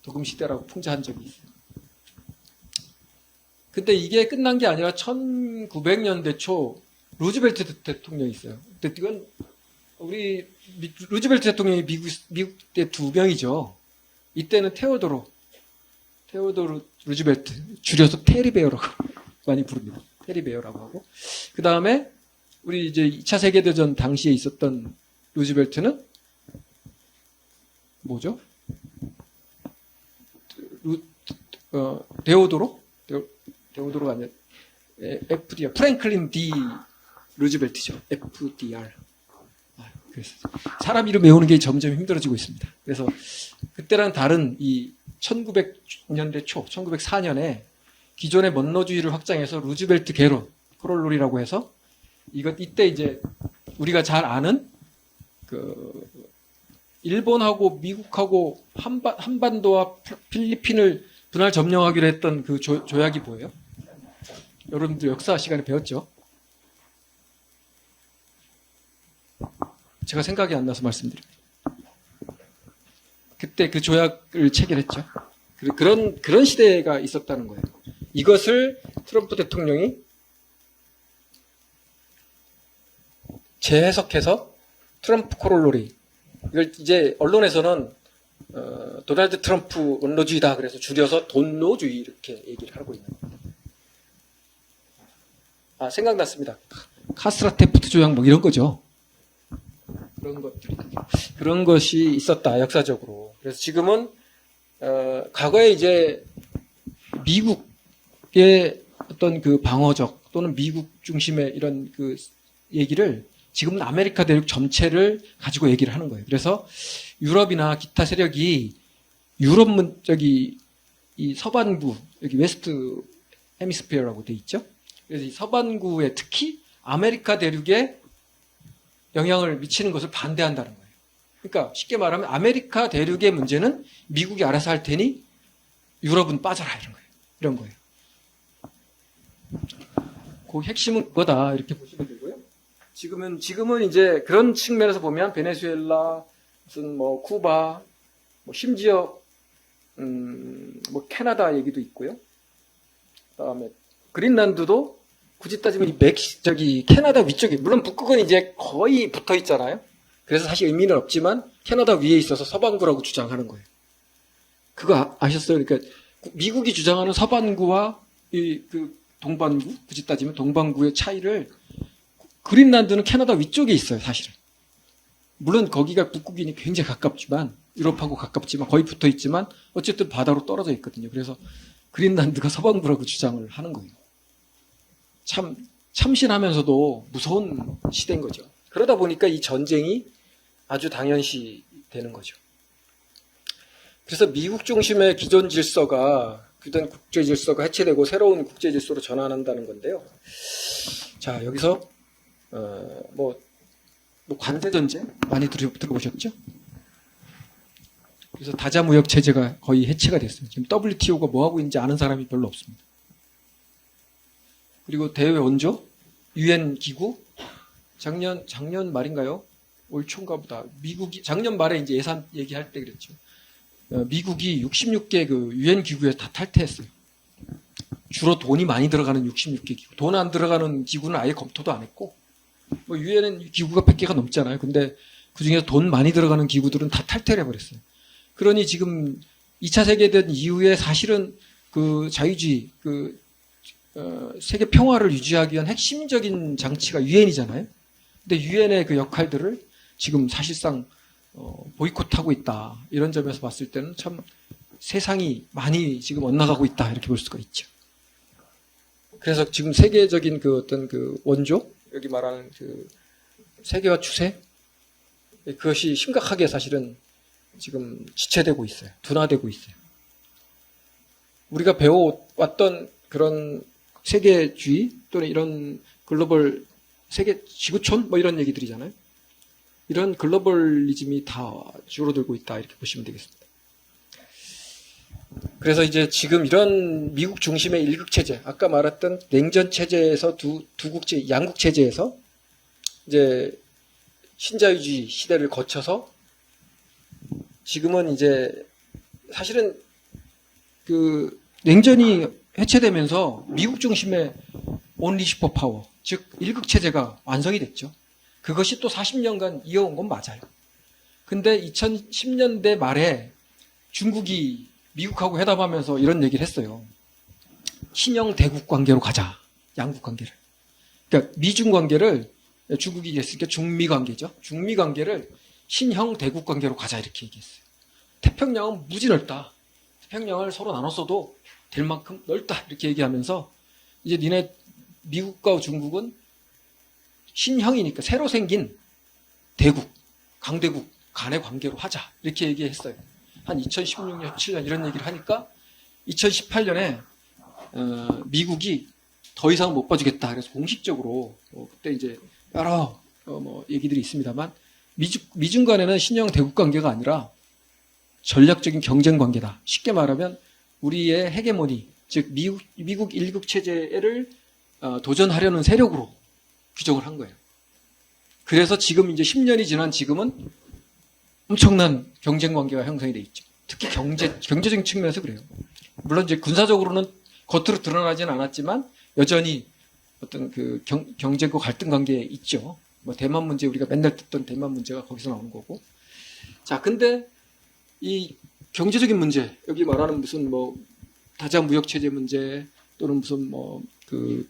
[SPEAKER 1] 도금 시대라고 풍자한 적이 있어요. 근데 이게 끝난 게 아니라 1900년대 초 루즈벨트 대통령이 있어요. 근데 이건 우리 루즈벨트 대통령이 미국 때 두 명이죠. 이때는 테오도로 루즈벨트, 줄여서 테리베어라고 많이 부릅니다. 테리베어라고 하고, 그 다음에 우리 이제 2차 세계대전 당시에 있었던 루즈벨트는 뭐죠? 데오도로가 아니라 FDR, 프랭클린 D 루즈벨트죠. FDR. 그래서 사람 이름 외우는 게 점점 힘들어지고 있습니다. 그래서 그때랑 다른 이 1900년대 초, 1904년에 기존의 먼로주의를 확장해서 루즈벨트 개론, 코롤로리라고 해서 이때 이제 우리가 잘 아는 그 일본하고 미국하고 한반도와 필리핀을 분할 점령하기로 했던 그 조약이 뭐예요? 여러분들 역사 시간에 배웠죠? 제가 생각이 안 나서 말씀드립니다. 그때 그 조약을 체결했죠. 그런 시대가 있었다는 거예요. 이것을 트럼프 대통령이 재해석해서 트럼프 코롤로리, 이걸 이제 언론에서는 도널드 트럼프 원로주의다 그래서 줄여서 돈노주의 이렇게 얘기를 하고 있는 겁니다. 아, 생각났습니다. 카스트라테프트 조약 뭐 이런 거죠. 그런 것이 있었다, 역사적으로. 그래서 지금은 과거에 이제 미국의 어떤 그 방어적 또는 미국 중심의 이런 그 얘기를 지금은 아메리카 대륙 전체를 가지고 얘기를 하는 거예요. 그래서 유럽이나 기타 세력이 이 서반구, 여기 웨스트 헤미스피어라고 돼 있죠. 그래서 이 서반구에 특히 아메리카 대륙에 영향을 미치는 것을 반대한다는 거예요. 그러니까 쉽게 말하면 아메리카 대륙의 문제는 미국이 알아서 할 테니 유럽은 빠져라 이런 거예요. 그 핵심은 그거다 이렇게 보시면 되고요. 지금은 이제 그런 측면에서 보면 베네수엘라, 무슨 뭐 쿠바, 뭐 심지어 뭐 캐나다 얘기도 있고요. 그다음에 그린란드도 굳이 따지면 캐나다 위쪽에, 물론 북극은 이제 거의 붙어 있잖아요. 그래서 사실 의미는 없지만 캐나다 위에 있어서 서반구라고 주장하는 거예요. 그거 아셨어요? 그러니까 미국이 주장하는 서반구와 그 동반구, 굳이 따지면 동반구의 차이를, 그린란드는 캐나다 위쪽에 있어요, 사실은. 물론 거기가 북극이니 굉장히 가깝지만, 유럽하고 가깝지만 거의 붙어 있지만 어쨌든 바다로 떨어져 있거든요. 그래서 그린란드가 서반구라고 주장을 하는 거예요. 참 참신하면서도 무서운 시대인 거죠. 그러다 보니까 이 전쟁이 아주 당연시 되는 거죠. 그래서 미국 중심의 기존 질서가, 그전 국제 질서가 해체되고 새로운 국제 질서로 전환한다는 건데요. 자, 여기서 뭐 관세 전쟁 많이 들어보셨죠? 그래서 다자무역 체제가 거의 해체가 됐어요. 지금 WTO가 뭐 하고 있는지 아는 사람이 별로 없습니다. 그리고 대외 원조, UN 기구, 작년 말인가요? 올 초인가 보다. 미국이 작년 말에 이제 예산 얘기할 때 그랬죠. 미국이 66개 그 UN 기구에 다 탈퇴했어요. 주로 돈이 많이 들어가는 66개 기구. 돈 안 들어가는 기구는 아예 검토도 안 했고, 뭐 UN 기구가 100개가 넘잖아요. 근데 그 중에서 돈 많이 들어가는 기구들은 다 탈퇴를 해버렸어요. 그러니 지금 2차 세계대전 이후에 사실은 그 자유주의, 세계 평화를 유지하기 위한 핵심적인 장치가 유엔이잖아요. 근데 유엔의 그 역할들을 지금 사실상 보이콧하고 있다. 이런 점에서 봤을 때는 참 세상이 많이 지금 엇나가고 있다. 이렇게 볼 수가 있죠. 그래서 지금 세계적인 그 어떤 그 원조, 여기 말하는 그 세계화 추세, 그것이 심각하게 사실은 지금 지체되고 있어요. 둔화되고 있어요. 우리가 배워왔던 그런 세계주의 또는 이런 글로벌 세계 지구촌 뭐 이런 얘기들이잖아요. 이런 글로벌리즘이 다 줄어들고 있다 이렇게 보시면 되겠습니다. 그래서 이제 지금 이런 미국 중심의 일극 체제, 아까 말했던 냉전 체제에서 양국 체제에서 이제 신자유주의 시대를 거쳐서 지금은 이제 사실은 그 냉전이 해체되면서 미국 중심의 only 슈퍼파워, 즉 일극 체제가 완성이 됐죠. 그것이 또 40년간 이어온 건 맞아요. 근데 2010년대 말에 중국이 미국하고 회담하면서 이런 얘기를 했어요. 신형 대국 관계로 가자. 양국 관계를. 그러니까 미중 관계를, 중국이 했으니까 중미 관계죠. 중미 관계를 신형 대국 관계로 가자 이렇게 얘기했어요. 태평양은 무지 넓다. 태평양을 서로 나눴어도 될 만큼 넓다 이렇게 얘기하면서 이제 니네 미국과 중국은 신형이니까 새로 생긴 대국, 강대국 간의 관계로 하자 이렇게 얘기했어요. 한 2016년, 17년 이런 얘기를 하니까 2018년에 미국이 더 이상 못 봐주겠다. 그래서 공식적으로 그때 이제 여러 뭐 얘기들이 있습니다만 미중 간에는 신형 대국 관계가 아니라 전략적인 경쟁 관계다. 쉽게 말하면 우리의 헤게모니, 즉 미국 일국 체제를 도전하려는 세력으로 규정을 한 거예요. 그래서 지금 이제 10년이 지난 지금은 엄청난 경쟁 관계가 형성이 돼 있죠. 특히 경제적인 측면에서 그래요. 물론 이제 군사적으로는 겉으로 드러나지는 않았지만 여전히 어떤 그 경제고 갈등 관계에 있죠. 뭐 대만 문제 우리가 맨날 듣던 대만 문제가 거기서 나오는 거고. 자, 근데 이 경제적인 문제 여기 말하는 무슨 뭐 다자 무역 체제 문제 또는 무슨 뭐 그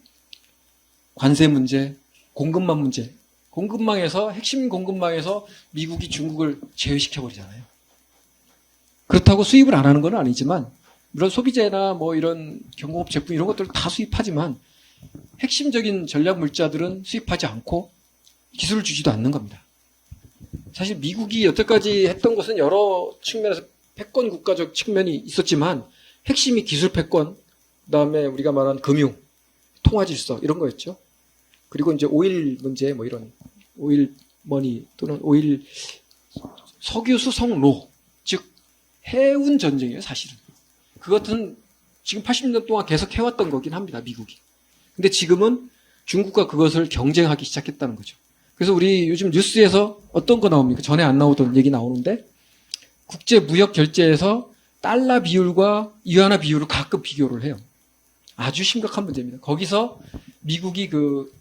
[SPEAKER 1] 관세 문제, 공급망 문제, 공급망에서 핵심 공급망에서 미국이 중국을 제외시켜 버리잖아요. 그렇다고 수입을 안 하는 건 아니지만 물론 소비재나 뭐 이런 경공업 제품 이런 것들을 다 수입하지만 핵심적인 전략 물자들은 수입하지 않고 기술을 주지도 않는 겁니다. 사실 미국이 여태까지 했던 것은 여러 측면에서 패권 국가적 측면이 있었지만 핵심이 기술 패권, 그다음에 우리가 말한 금융, 통화 질서 이런 거였죠. 그리고 이제 오일 문제 뭐 이런 오일 머니 또는 오일 석유 수송로 즉 해운 전쟁이에요, 사실은. 그것은 지금 80년 동안 계속 해왔던 거긴 합니다, 미국이. 근데 지금은 중국과 그것을 경쟁하기 시작했다는 거죠. 그래서 우리 요즘 뉴스에서 어떤 거 나옵니까? 전에 안 나오던 얘기 나오는데 국제 무역 결제에서 달러 비율과 위안화 비율을 가끔 비교를 해요. 아주 심각한 문제입니다. 거기서 미국이 그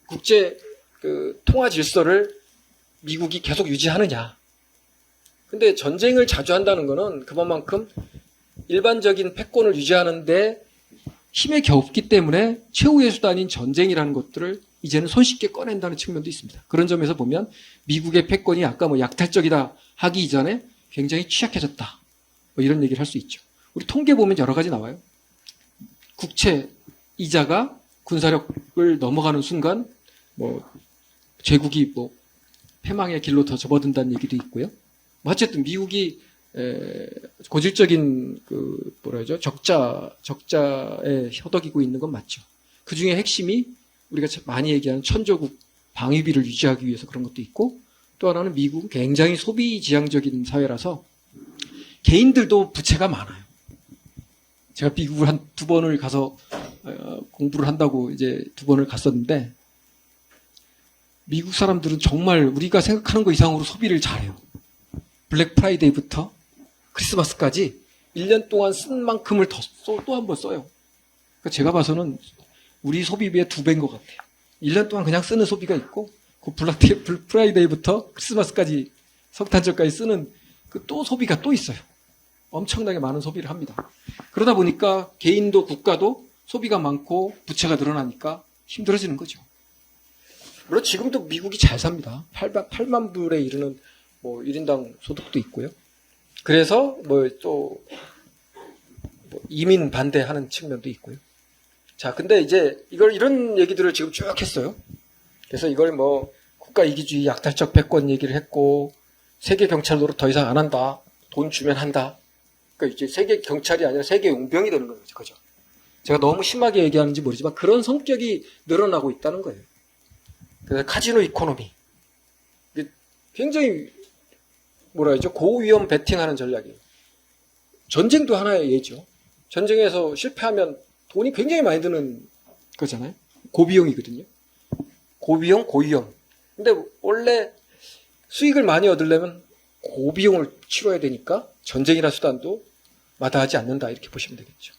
[SPEAKER 1] 국제 그 통화 질서를 미국이 계속 유지하느냐. 근데 전쟁을 자주 한다는 거는 그만큼 일반적인 패권을 유지하는데 힘에 겨웠기 때문에 최후의 수단인 전쟁이라는 것들을 이제는 손쉽게 꺼낸다는 측면도 있습니다. 그런 점에서 보면 미국의 패권이 아까 뭐 약탈적이다 하기 이전에 굉장히 취약해졌다. 뭐 이런 얘기를 할 수 있죠. 우리 통계 보면 여러 가지 나와요. 국채 이자가 군사력을 넘어가는 순간 뭐 제국이 뭐 패망의 길로 더 접어든다는 얘기도 있고요. 뭐 어쨌든 미국이 고질적인 그 뭐라 하죠? 적자에 허덕이고 있는 건 맞죠. 그 중에 핵심이 우리가 많이 얘기하는 천조국 방위비를 유지하기 위해서 그런 것도 있고 또 하나는 미국은 굉장히 소비 지향적인 사회라서 개인들도 부채가 많아요. 제가 미국을 한 2번을 가서 공부를 한다고 이제 2번을 갔었는데 미국 사람들은 정말 우리가 생각하는 것 이상으로 소비를 잘해요. 블랙 프라이데이부터 크리스마스까지 1년 동안 쓴 만큼을 또 한 번 써요. 그러니까 제가 봐서는 우리 소비비의 2배인 것 같아요. 1년 동안 그냥 쓰는 소비가 있고 그 블랙 프라이데이부터 크리스마스까지 성탄절까지 쓰는 그 또 소비가 또 있어요. 엄청나게 많은 소비를 합니다. 그러다 보니까 개인도 국가도 소비가 많고 부채가 늘어나니까 힘들어지는 거죠. 물론 지금도 미국이 잘 삽니다. 8만 불에 이르는 뭐 1인당 소득도 있고요. 그래서 뭐 또 이민 반대하는 측면도 있고요. 자, 근데 이제 이런 얘기들을 지금 쭉 했어요. 그래서 이걸 뭐 국가 이기주의 약탈적 패권 얘기를 했고 세계 경찰 노릇 더 이상 안 한다. 돈 주면 한다. 그러니까 이제 세계 경찰이 아니라 세계 용병이 되는 거죠. 그죠? 제가 너무 심하게 얘기하는지 모르지만 그런 성격이 늘어나고 있다는 거예요. 그래서 카지노 이코노미. 굉장히 뭐라 하죠? 고위험 베팅하는 전략이에요. 전쟁도 하나의 예죠. 전쟁에서 실패하면 돈이 굉장히 많이 드는 거잖아요. 고비용이거든요. 고비용, 고위험. 근데 원래 수익을 많이 얻으려면 고비용을 치러야 되니까 전쟁이라는 수단도 마다하지 않는다 이렇게 보시면 되겠죠.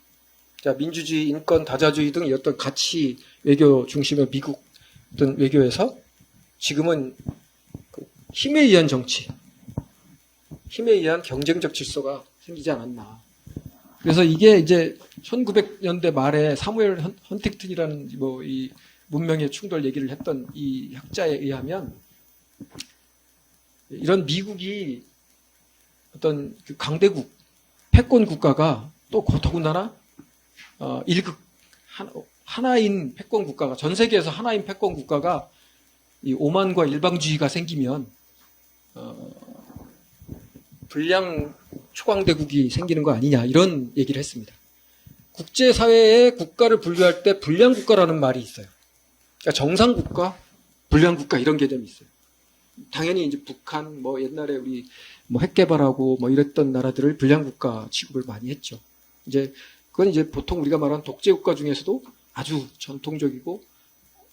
[SPEAKER 1] 자, 민주주의, 인권, 다자주의 등 어떤 가치 외교 중심의 미국 어떤 외교에서 지금은 힘에 의한 정치, 힘에 의한 경쟁적 질서가 생기지 않았나. 그래서 이게 이제 1900년대 말에 사무엘 헌팅턴이라는 뭐 이 문명의 충돌 얘기를 했던 이 학자에 의하면 이런 미국이 어떤 그 강대국, 패권 국가가 또 더군다나 일극 하나인 패권 국가가 전 세계에서 하나인 패권 국가가 이 오만과 일방주의가 생기면 불량 초강대국이 생기는 거 아니냐 이런 얘기를 했습니다. 국제사회에 국가를 분류할 때 불량 국가라는 말이 있어요. 그러니까 정상 국가, 불량 국가 이런 개념이 있어요. 당연히 이제 북한 뭐 옛날에 우리 뭐 핵 개발하고 뭐 이랬던 나라들을 불량 국가 취급을 많이 했죠. 이제 그건 이제 보통 우리가 말하는 독재 국가 중에서도 아주 전통적이고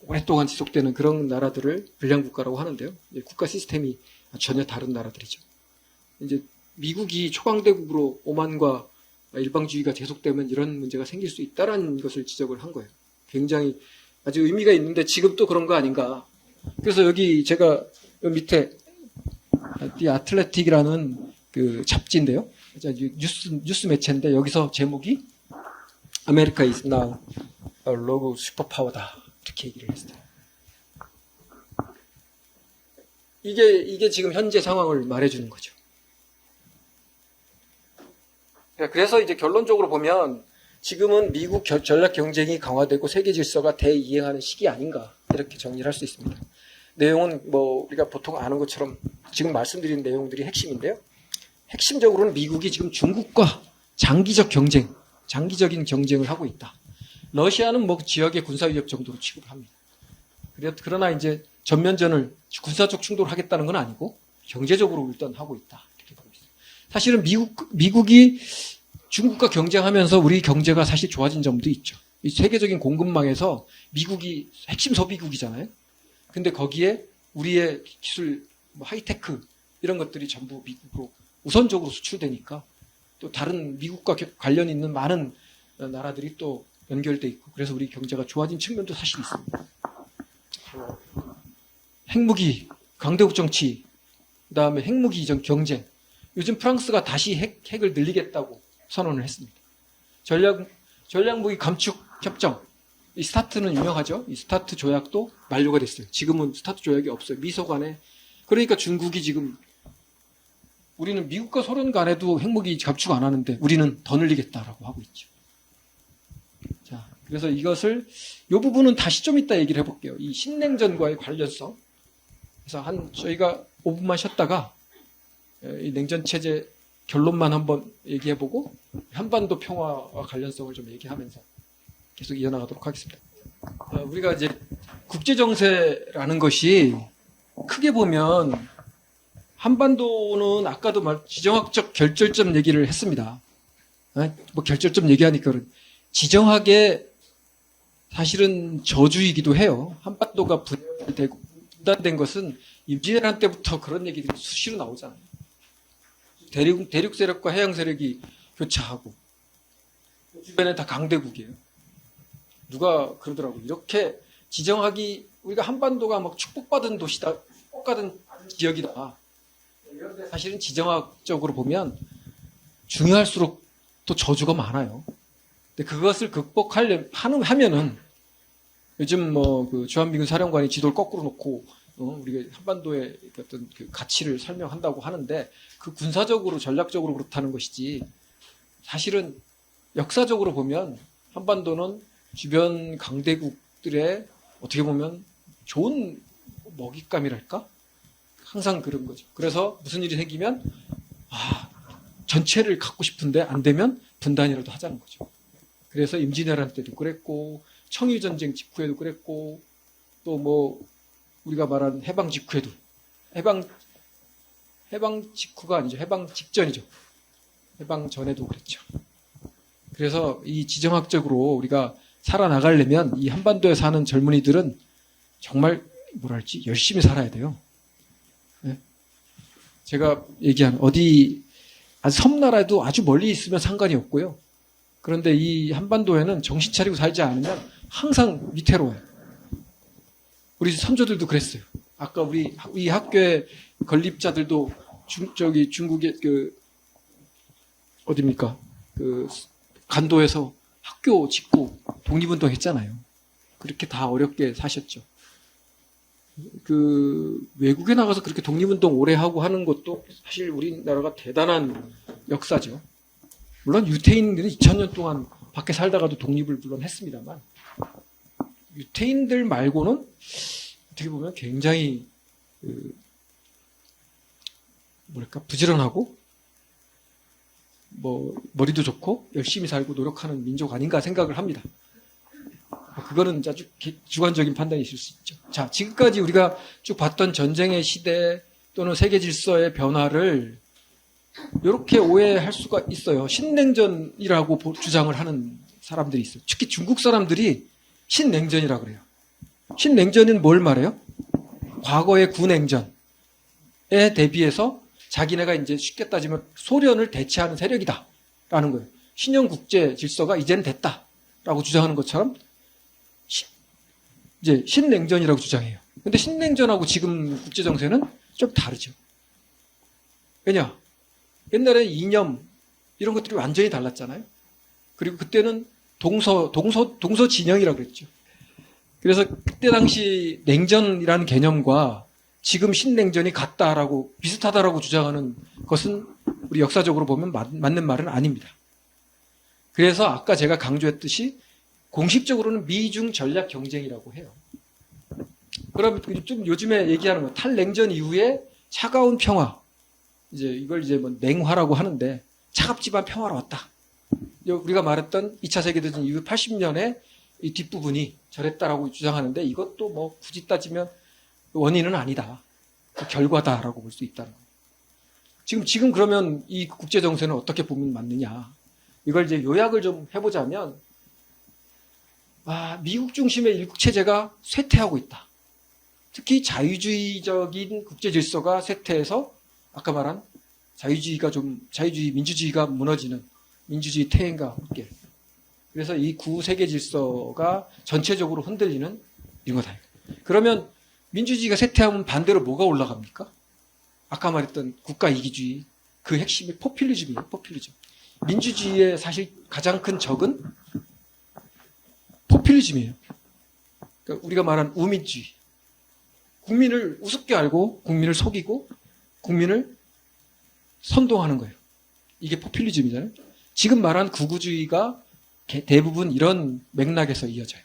[SPEAKER 1] 오랫동안 지속되는 그런 나라들을 불량 국가라고 하는데요. 국가 시스템이 전혀 다른 나라들이죠. 이제 미국이 초강대국으로 오만과 일방주의가 계속되면 이런 문제가 생길 수 있다라는 것을 지적을 한 거예요. 굉장히 아주 의미가 있는데 지금 또 그런 거 아닌가. 그래서 여기 제가 여기 밑에 디 아틀레틱이라는 그 잡지인데요. 뉴스 매체인데 여기서 제목이 아메리카 is now a rogue 슈퍼파워다 이렇게 얘기를 했어요. 이게 지금 현재 상황을 말해주는 거죠. 그래서 이제 결론적으로 보면 지금은 미국 전략 경쟁이 강화되고 세계 질서가 대이행하는 시기 아닌가 이렇게 정리를 할 수 있습니다. 내용은 뭐 우리가 보통 아는 것처럼 지금 말씀드린 내용들이 핵심인데요. 핵심적으로는 미국이 지금 중국과 장기적인 경쟁을 하고 있다. 러시아는 뭐 지역의 군사 위협 정도로 취급을 합니다. 그러나 이제 전면전을 군사적 충돌을 하겠다는 건 아니고 경제적으로 일단 하고 있다. 이렇게 보고 있습니다. 사실은 미국이 중국과 경쟁하면서 우리 경제가 사실 좋아진 점도 있죠. 이 세계적인 공급망에서 미국이 핵심 소비국이잖아요. 근데 거기에 우리의 기술, 뭐 하이테크 이런 것들이 전부 미국으로 우선적으로 수출되니까 또 다른 미국과 관련 있는 많은 나라들이 또 연결돼 있고 그래서 우리 경제가 좋아진 측면도 사실 있습니다. 핵무기, 강대국 정치, 그 다음에 핵무기 경쟁. 요즘 프랑스가 다시 핵을 늘리겠다고 선언을 했습니다. 전략무기 감축 협정. 이 스타트는 유명하죠. 이 스타트 조약도 만료가 됐어요. 지금은 스타트 조약이 없어요. 미소 간에. 그러니까 중국이 지금 우리는 미국과 소련 간에도 핵무기 감축 안 하는데 우리는 더 늘리겠다라고 하고 있죠. 자, 그래서 이것을 이 부분은 다시 좀 이따 얘기를 해볼게요. 이 신냉전과의 관련성. 그래서 저희가 5분만 쉬었다가 이 냉전 체제 결론만 한번 얘기해보고 한반도 평화와 관련성을 좀 얘기하면서 계속 이어나가도록 하겠습니다. 우리가 이제 국제 정세라는 것이 크게 보면 한반도는 아까도 지정학적 결절점 얘기를 했습니다. 뭐 결절점 얘기하니까 지정학의 사실은 저주이기도 해요. 한반도가 분단된 것은 임진왜란 때부터 그런 얘기들이 수시로 나오잖아요. 대륙 세력과 해양 세력이 교차하고 주변에 다 강대국이에요. 누가 그러더라고. 이렇게 지정학이 우리가 한반도가 막 축복받은 도시다, 축복받은 지역이다. 그런데 사실은 지정학적으로 보면 중요할수록 또 저주가 많아요. 근데 그것을 하면은 요즘 그 주한미군 사령관이 지도를 거꾸로 놓고 우리가 한반도의 어떤 그 가치를 설명한다고 하는데 그 군사적으로 전략적으로 그렇다는 것이지 사실은 역사적으로 보면 한반도는 주변 강대국들의 어떻게 보면 좋은 먹잇감이랄까? 항상 그런 거죠. 그래서 무슨 일이 생기면 전체를 갖고 싶은데 안 되면 분단이라도 하자는 거죠. 그래서 임진왜란 때도 그랬고 청일전쟁 직후에도 그랬고 또 뭐 우리가 말하는 해방 직후에도 해방 직후가 아니죠. 해방 직전이죠. 해방 전에도 그랬죠. 그래서 이 지정학적으로 우리가 살아나가려면 이 한반도에 사는 젊은이들은 정말 뭐랄지 열심히 살아야 돼요. 네? 제가 얘기한 섬나라에도 아주 멀리 있으면 상관이 없고요. 그런데 이 한반도에는 정신 차리고 살지 않으면 항상 위태로워요. 우리 선조들도 그랬어요. 아까 우리 학교의 건립자들도 중국의 어딥니까? 간도에서 학교 짓고 독립운동 했잖아요. 그렇게 다 어렵게 사셨죠. 외국에 나가서 그렇게 독립운동 오래 하고 하는 것도 사실 우리나라가 대단한 역사죠. 물론 유태인들이 2000년 동안 밖에 살다가도 독립을 물론 했습니다만 유태인들 말고는 어떻게 보면 굉장히 부지런하고 머리도 좋고 열심히 살고 노력하는 민족 아닌가 생각을 합니다. 그거는 아주 주관적인 판단이실 수 있죠. 자, 지금까지 우리가 쭉 봤던 전쟁의 시대 또는 세계 질서의 변화를 이렇게 오해할 수가 있어요. 신냉전이라고 주장을 하는 사람들이 있어요. 특히 중국 사람들이 신냉전이라고 그래요. 신냉전은 뭘 말해요? 과거의 구냉전에 대비해서 자기네가 이제 쉽게 따지면 소련을 대체하는 세력이다라는 거예요. 신형 국제 질서가 이제는 됐다라고 주장하는 것처럼 이제 신냉전이라고 주장해요. 근데 신냉전하고 지금 국제 정세는 좀 다르죠. 왜냐? 옛날에 이념 이런 것들이 완전히 달랐잖아요. 그리고 그때는 동서 진영이라고 그랬죠. 그래서 그때 당시 냉전이라는 개념과 지금 신냉전이 같다라고 비슷하다라고 주장하는 것은 우리 역사적으로 보면 맞는 말은 아닙니다. 그래서 아까 제가 강조했듯이 공식적으로는 미중 전략 경쟁이라고 해요. 그럼 좀 요즘에 얘기하는 거 탈냉전 이후에 차가운 평화, 이제 이걸 이제 뭐 냉화라고 하는데 차갑지만 평화로 왔다. 우리가 말했던 2차 세계대전 이후 80년에 이 뒷부분이 저랬다라고 주장하는데 이것도 뭐 굳이 따지면 원인은 아니다. 그 결과다라고 볼 수 있다는 거예요. 지금 그러면 이 국제 정세는 어떻게 보면 맞느냐? 이걸 이제 요약을 좀 해보자면, 미국 중심의 일국 체제가 쇠퇴하고 있다. 특히 자유주의적인 국제 질서가 쇠퇴해서 아까 말한 민주주의가 무너지는 민주주의 퇴행과 함께. 그래서 이 구세계 질서가 전체적으로 흔들리는 이런 거다. 그러면 민주주의가 쇠퇴하면 반대로 뭐가 올라갑니까? 아까 말했던 국가 이기주의, 그 핵심이 포퓰리즘이에요. 포퓰리즘. 민주주의의 사실 가장 큰 적은 포퓰리즘이에요. 그러니까 우리가 말한 우민주의. 국민을 우습게 알고 국민을 속이고 국민을 선동하는 거예요. 이게 포퓰리즘이잖아요. 지금 말한 극우주의가 대부분 이런 맥락에서 이어져요.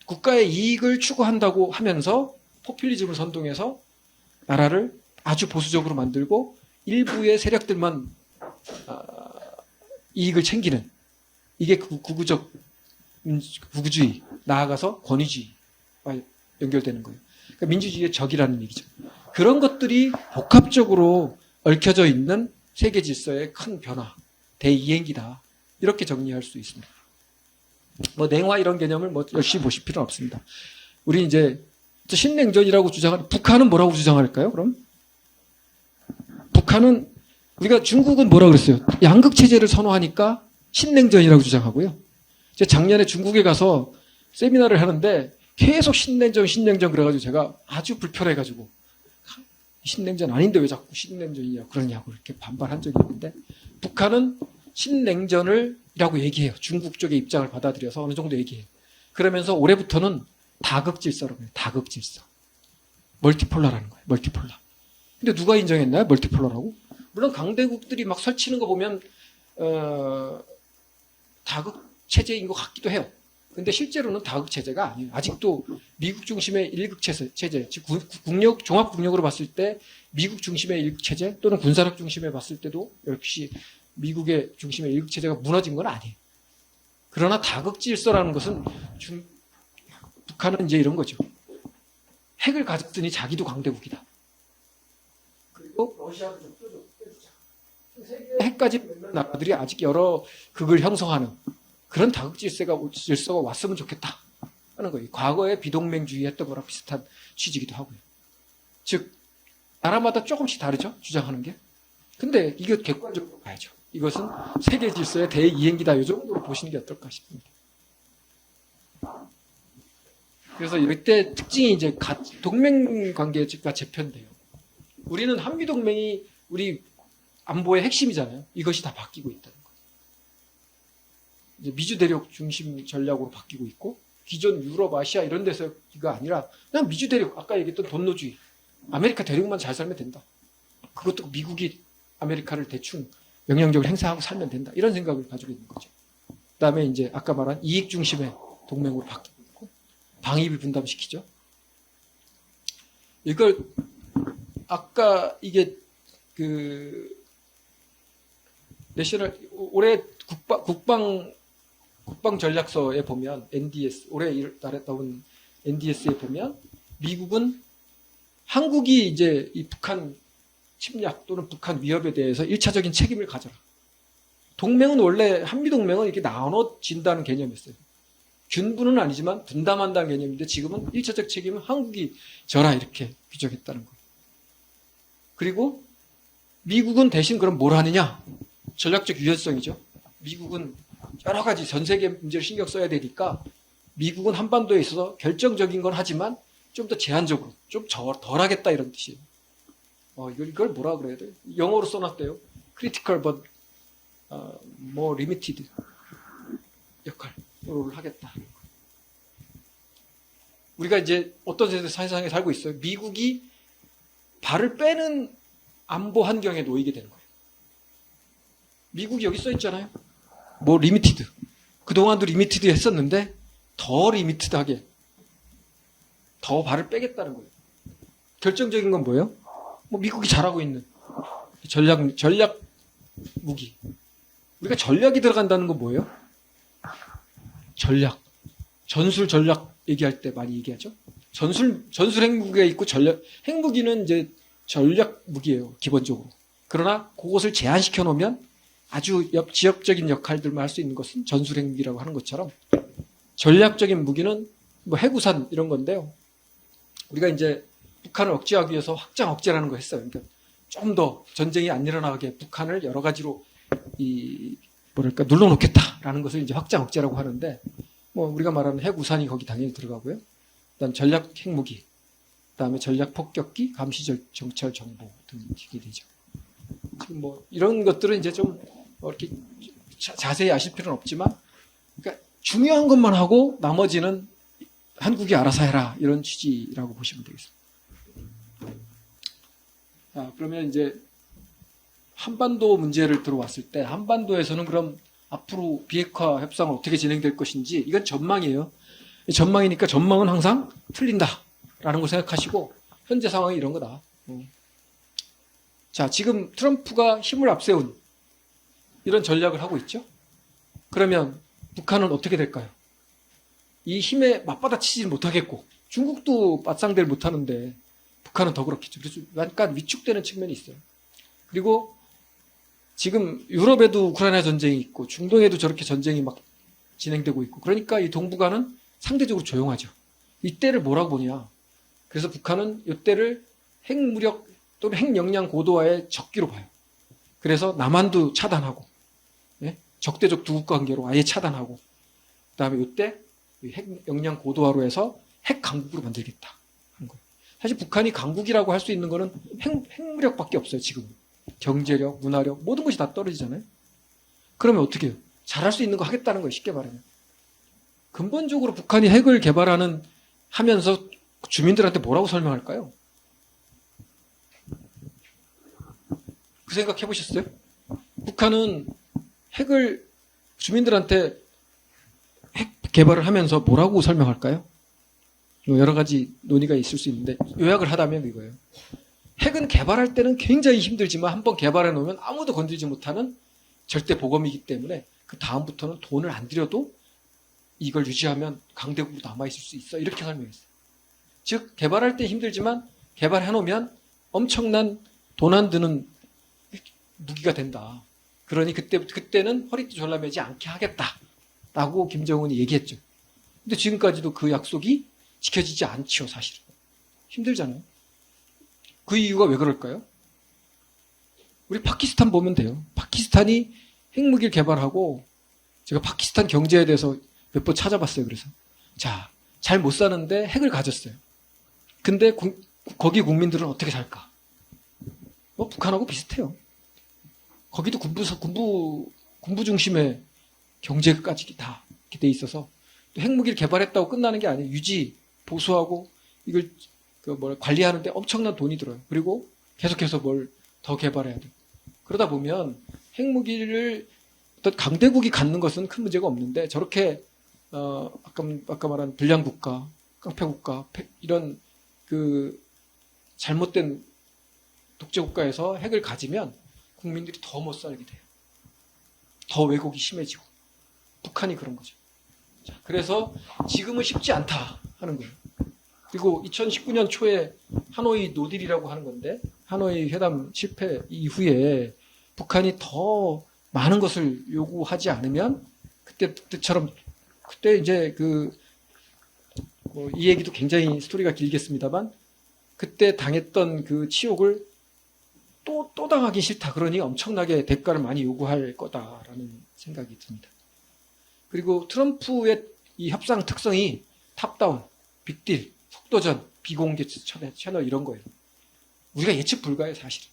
[SPEAKER 1] 국가의 이익을 추구한다고 하면서 포퓰리즘을 선동해서 나라를 아주 보수적으로 만들고 일부의 세력들만 이익을 챙기는, 이게 극우주의, 나아가서 권위주의와 연결되는 거예요. 그러니까 민주주의의 적이라는 얘기죠. 그런 것들이 복합적으로 얽혀져 있는 세계 질서의 큰 변화, 대이행기다. 이렇게 정리할 수 있습니다. 뭐 냉화 이런 개념을 뭐 열심히 보실 필요는 없습니다. 우리 이제 신냉전이라고 주장하는, 북한은 뭐라고 주장할까요? 그럼 북한은, 우리가 중국은 뭐라고 그랬어요? 양극 체제를 선호하니까 신냉전이라고 주장하고요. 제가 작년에 중국에 가서 세미나를 하는데 계속 신냉전 그래가지고 제가 아주 불편해가지고 신냉전 아닌데 왜 자꾸 신냉전이냐 그러냐고 이렇게 반발한 적이 있는데, 북한은 신냉전이라고 얘기해요. 중국 쪽의 입장을 받아들여서 어느 정도 얘기해요. 그러면서 올해부터는 다극질서라고 해요. 다극질서. 멀티폴라라는 거예요. 멀티폴라. 근데 누가 인정했나요? 멀티폴라라고? 물론 강대국들이 막 설치는 거 보면 다극 체제인 것 같기도 해요. 근데 실제로는 다극 체제가 아니에요. 아직도 미국 중심의 일극 체제, 즉 종합 국력으로 봤을 때 미국 중심의 일극 체제 또는 군사력 중심에 봤을 때도 역시 미국의 중심의 일극 체제가 무너진 건 아니에요. 그러나 다극 질서라는 것은 북한은 이제 이런 거죠. 핵을 가졌으니 자기도 강대국이다. 그리고 러시아도 좀 껴주자. 세계 핵까지 나라들이 아직 여러 극을 형성하는 그런 다극 질서가 왔으면 좋겠다 하는 거예요. 과거에 비동맹주의 했던 거랑 비슷한 취지이기도 하고요. 즉 나라마다 조금씩 다르죠. 주장하는 게. 근데 이거 객관적으로 봐야죠. 이것은 세계 질서의 대이행기다. 이 정도로 보시는 게 어떨까 싶습니다. 그래서 이때 특징이 이제 동맹 관계가 재편돼요. 우리는 한미동맹이 우리 안보의 핵심이잖아요. 이것이 다 바뀌고 있다는 거예요. 이제 미주 대륙 중심 전략으로 바뀌고 있고, 기존 유럽, 아시아 이런 데서가 아니라 그냥 미주 대륙, 아까 얘기했던 돈노주의, 아메리카 대륙만 잘 살면 된다. 그것도 미국이 아메리카를 대충 영향력을 행사하고 살면 된다. 이런 생각을 가지고 있는 거죠. 그 다음에 이제 아까 말한 이익 중심의 동맹으로 바뀌고 있고, 방위비 분담시키죠. 이걸 아까 이게 내셔널 올해 국방 전략서에 보면 NDS 올해 나온 NDS에 보면 미국은 한국이 이제 이 북한 침략 또는 북한 위협에 대해서 1차적인 책임을 가져라. 동맹은 원래 한미동맹은 이렇게 나눠진다는 개념이었어요. 균분은 아니지만 분담한다는 개념인데 지금은 1차적 책임은 한국이 져라 이렇게 규정했다는 거예요. 그리고 미국은 대신 그럼 뭘 하느냐? 전략적 유연성이죠. 미국은 여러 가지 전 세계 문제를 신경 써야 되니까 미국은 한반도에 있어서 결정적인 건 하지만 좀 더 제한적으로, 좀 덜 하겠다 이런 뜻이에요. 이걸 뭐라 그래야 돼요? 영어로 써놨대요. critical but more limited 역할을 하겠다. 우리가 이제 어떤 세상에 살고 있어요? 미국이 발을 빼는 안보 환경에 놓이게 되는 거예요. 미국이 여기 써 있잖아요. 뭐 리미티드. 그동안도 리미티드 했었는데 더 리미티드하게 더 발을 빼겠다는 거예요. 결정적인 건 뭐예요? 뭐 미국이 잘하고 있는 전략 무기. 우리가 전략이 들어간다는 건 뭐예요? 전략. 전술 전략 얘기할 때 많이 얘기하죠. 전술 핵무기가 있고 핵무기는 이제 전략 무기예요. 기본적으로. 그러나 그것을 제한시켜 놓으면 아주 지역적인 역할들만 할 수 있는 것은 전술 핵무기라고 하는 것처럼 전략적인 무기는 뭐 해구산 이런 건데요. 우리가 이제 북한을 억제하기 위해서 확장 억제라는 거 했어요. 그러니까 좀 더 전쟁이 안 일어나게 북한을 여러 가지로 눌러놓겠다라는 것을 이제 확장 억제라고 하는데, 뭐 우리가 말하는 핵우산이 거기 당연히 들어가고요. 그다음 전략 핵무기, 그다음에 전략 폭격기, 감시 정찰 정보 등이 되죠. 뭐 이런 것들은 이제 좀 이렇게 자세히 아실 필요는 없지만, 그러니까 중요한 것만 하고 나머지는 한국이 알아서 해라 이런 취지라고 보시면 되겠습니다. 자, 그러면 이제 한반도 문제를 들어왔을 때 한반도에서는 그럼 앞으로 비핵화 협상은 어떻게 진행될 것인지, 이건 전망이에요. 전망이니까 전망은 항상 틀린다라는 걸 생각하시고 현재 상황이 이런 거다. 자, 지금 트럼프가 힘을 앞세운 이런 전략을 하고 있죠. 그러면 북한은 어떻게 될까요? 이 힘에 맞받아치지 못하겠고 중국도 맞상대를 못하는데 북한은 더 그렇겠죠. 그래서 약간 위축되는 측면이 있어요. 그리고 지금 유럽에도 우크라이나 전쟁이 있고 중동에도 저렇게 전쟁이 막 진행되고 있고, 그러니까 이 동북아는 상대적으로 조용하죠. 이때를 뭐라고 보냐. 그래서 북한은 이때를 핵무력 또는 핵역량 고도화의 적기로 봐요. 그래서 남한도 차단하고, 예? 적대적 두국 관계로 아예 차단하고, 그 다음에 이때 핵역량 고도화로 해서 핵강국으로 만들겠다 하는 거예요. 사실 북한이 강국이라고 할 수 있는 거는 핵무력밖에 없어요. 지금 경제력, 문화력 모든 것이 다 떨어지잖아요. 그러면 어떻게 해요? 잘할 수 있는 거 하겠다는 거예요. 쉽게 말하면. 근본적으로 북한이 핵을 하면서 주민들한테 뭐라고 설명할까요? 그 생각 해보셨어요? 북한은 핵을 주민들한테 핵 개발을 하면서 뭐라고 설명할까요? 여러 가지 논의가 있을 수 있는데 요약을 하다면 이거예요. 핵은 개발할 때는 굉장히 힘들지만 한번 개발해 놓으면 아무도 건드리지 못하는 절대 보검이기 때문에 그 다음부터는 돈을 안 들여도 이걸 유지하면 강대국으로 남아있을 수 있어. 이렇게 설명했어요. 즉 개발할 때 힘들지만 개발해 놓으면 엄청난 돈 안 드는 무기가 된다. 그러니 그때는 허리띠 졸라매지 않게 하겠다라고 김정은이 얘기했죠. 근데 지금까지도 그 약속이 지켜지지 않죠. 사실은. 힘들잖아요. 그 이유가 왜 그럴까요? 우리 파키스탄 보면 돼요. 파키스탄이 핵무기를 개발하고, 제가 파키스탄 경제에 대해서 몇 번 찾아봤어요. 그래서 자, 잘 못 사는데 핵을 가졌어요. 근데 거기 국민들은 어떻게 살까? 뭐 북한하고 비슷해요. 거기도 군부 중심의 경제까지 다 이렇게 돼 있어서 핵무기를 개발했다고 끝나는 게 아니에요. 유지, 보수하고 이걸 관리하는데 엄청난 돈이 들어요. 그리고 계속해서 뭘 더 개발해야 돼요. 그러다 보면 핵무기를 어떤 강대국이 갖는 것은 큰 문제가 없는데, 저렇게 아까 말한 불량국가, 깡패국가 이런 잘못된 독재국가에서 핵을 가지면 국민들이 더 못 살게 돼요. 더 왜곡이 심해지고. 북한이 그런 거죠. 자, 그래서 지금은 쉽지 않다 하는 거예요. 그리고 2019년 초에 하노이 노딜이라고 하는 건데, 하노이 회담 실패 이후에 북한이 더 많은 것을 요구하지 않으면 그때처럼, 그때 이제 이 얘기도 굉장히 스토리가 길겠습니다만, 그때 당했던 그 치욕을 또 당하기 싫다. 그러니 엄청나게 대가를 많이 요구할 거다라는 생각이 듭니다. 그리고 트럼프의 이 협상 특성이 탑다운, 빅딜, 속도전, 비공개 채널 이런 거예요. 우리가 예측 불가해요, 사실은.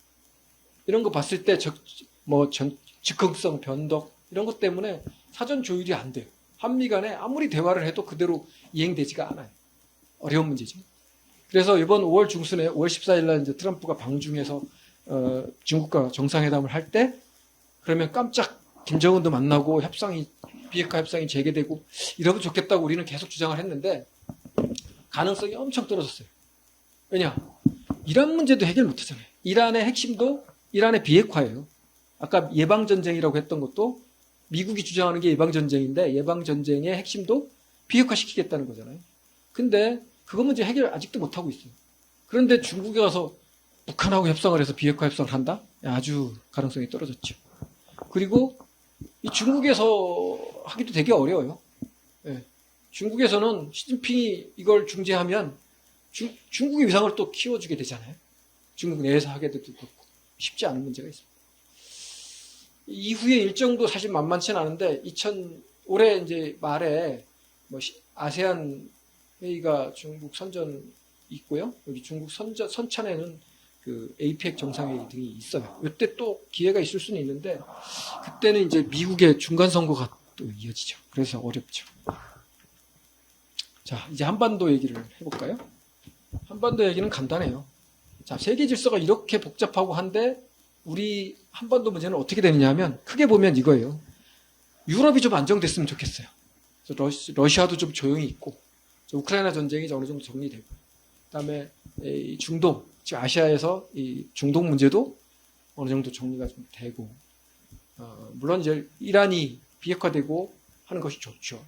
[SPEAKER 1] 이런 거 봤을 때 즉흥성, 변덕 이런 것 때문에 사전 조율이 안 돼요. 한미 간에 아무리 대화를 해도 그대로 이행되지가 않아요. 어려운 문제죠. 그래서 이번 5월 중순에 5월 14일 날 이제 트럼프가 방중에서 중국과 정상회담을 할 때 그러면 깜짝 김정은도 만나고 비핵화 협상이 재개되고 이러면 좋겠다고 우리는 계속 주장을 했는데 가능성이 엄청 떨어졌어요. 왜냐? 이란 문제도 해결 못하잖아요. 이란의 핵심도 이란의 비핵화예요. 아까 예방전쟁이라고 했던 것도 미국이 주장하는 게 예방전쟁인데 예방전쟁의 핵심도 비핵화시키겠다는 거잖아요. 근데 그거 문제 해결 아직도 못하고 있어요. 그런데 중국에 가서 북한하고 협상을 해서 비핵화 협상을 한다? 아주 가능성이 떨어졌죠. 그리고 이 중국에서 하기도 되게 어려워요. 예. 중국에서는 시진핑이 이걸 중재하면 중국의 위상을 또 키워주게 되잖아요. 중국 내에서 하게도 그렇고 쉽지 않은 문제가 있습니다. 이후에 일정도 사실 만만치는 않은데 올해 이제 말에 아세안 회의가 중국 선전 있고요. 여기 중국 선천에는 그 APEC 정상회의 등이 있어요. 이때 또 기회가 있을 수는 있는데 그때는 이제 미국의 중간 선거가 또 이어지죠. 그래서 어렵죠. 자, 이제 한반도 얘기를 해볼까요? 한반도 얘기는 간단해요. 자, 세계 질서가 이렇게 복잡하고 한데 우리 한반도 문제는 어떻게 되느냐 하면 크게 보면 이거예요. 유럽이 좀 안정됐으면 좋겠어요. 러시아도 좀 조용히 있고 우크라이나 전쟁이 어느 정도 정리되고 그다음에 중동, 지금 아시아에서 이 중동 문제도 어느 정도 정리가 좀 되고 물론 이제 이란이 비핵화되고 하는 것이 좋죠.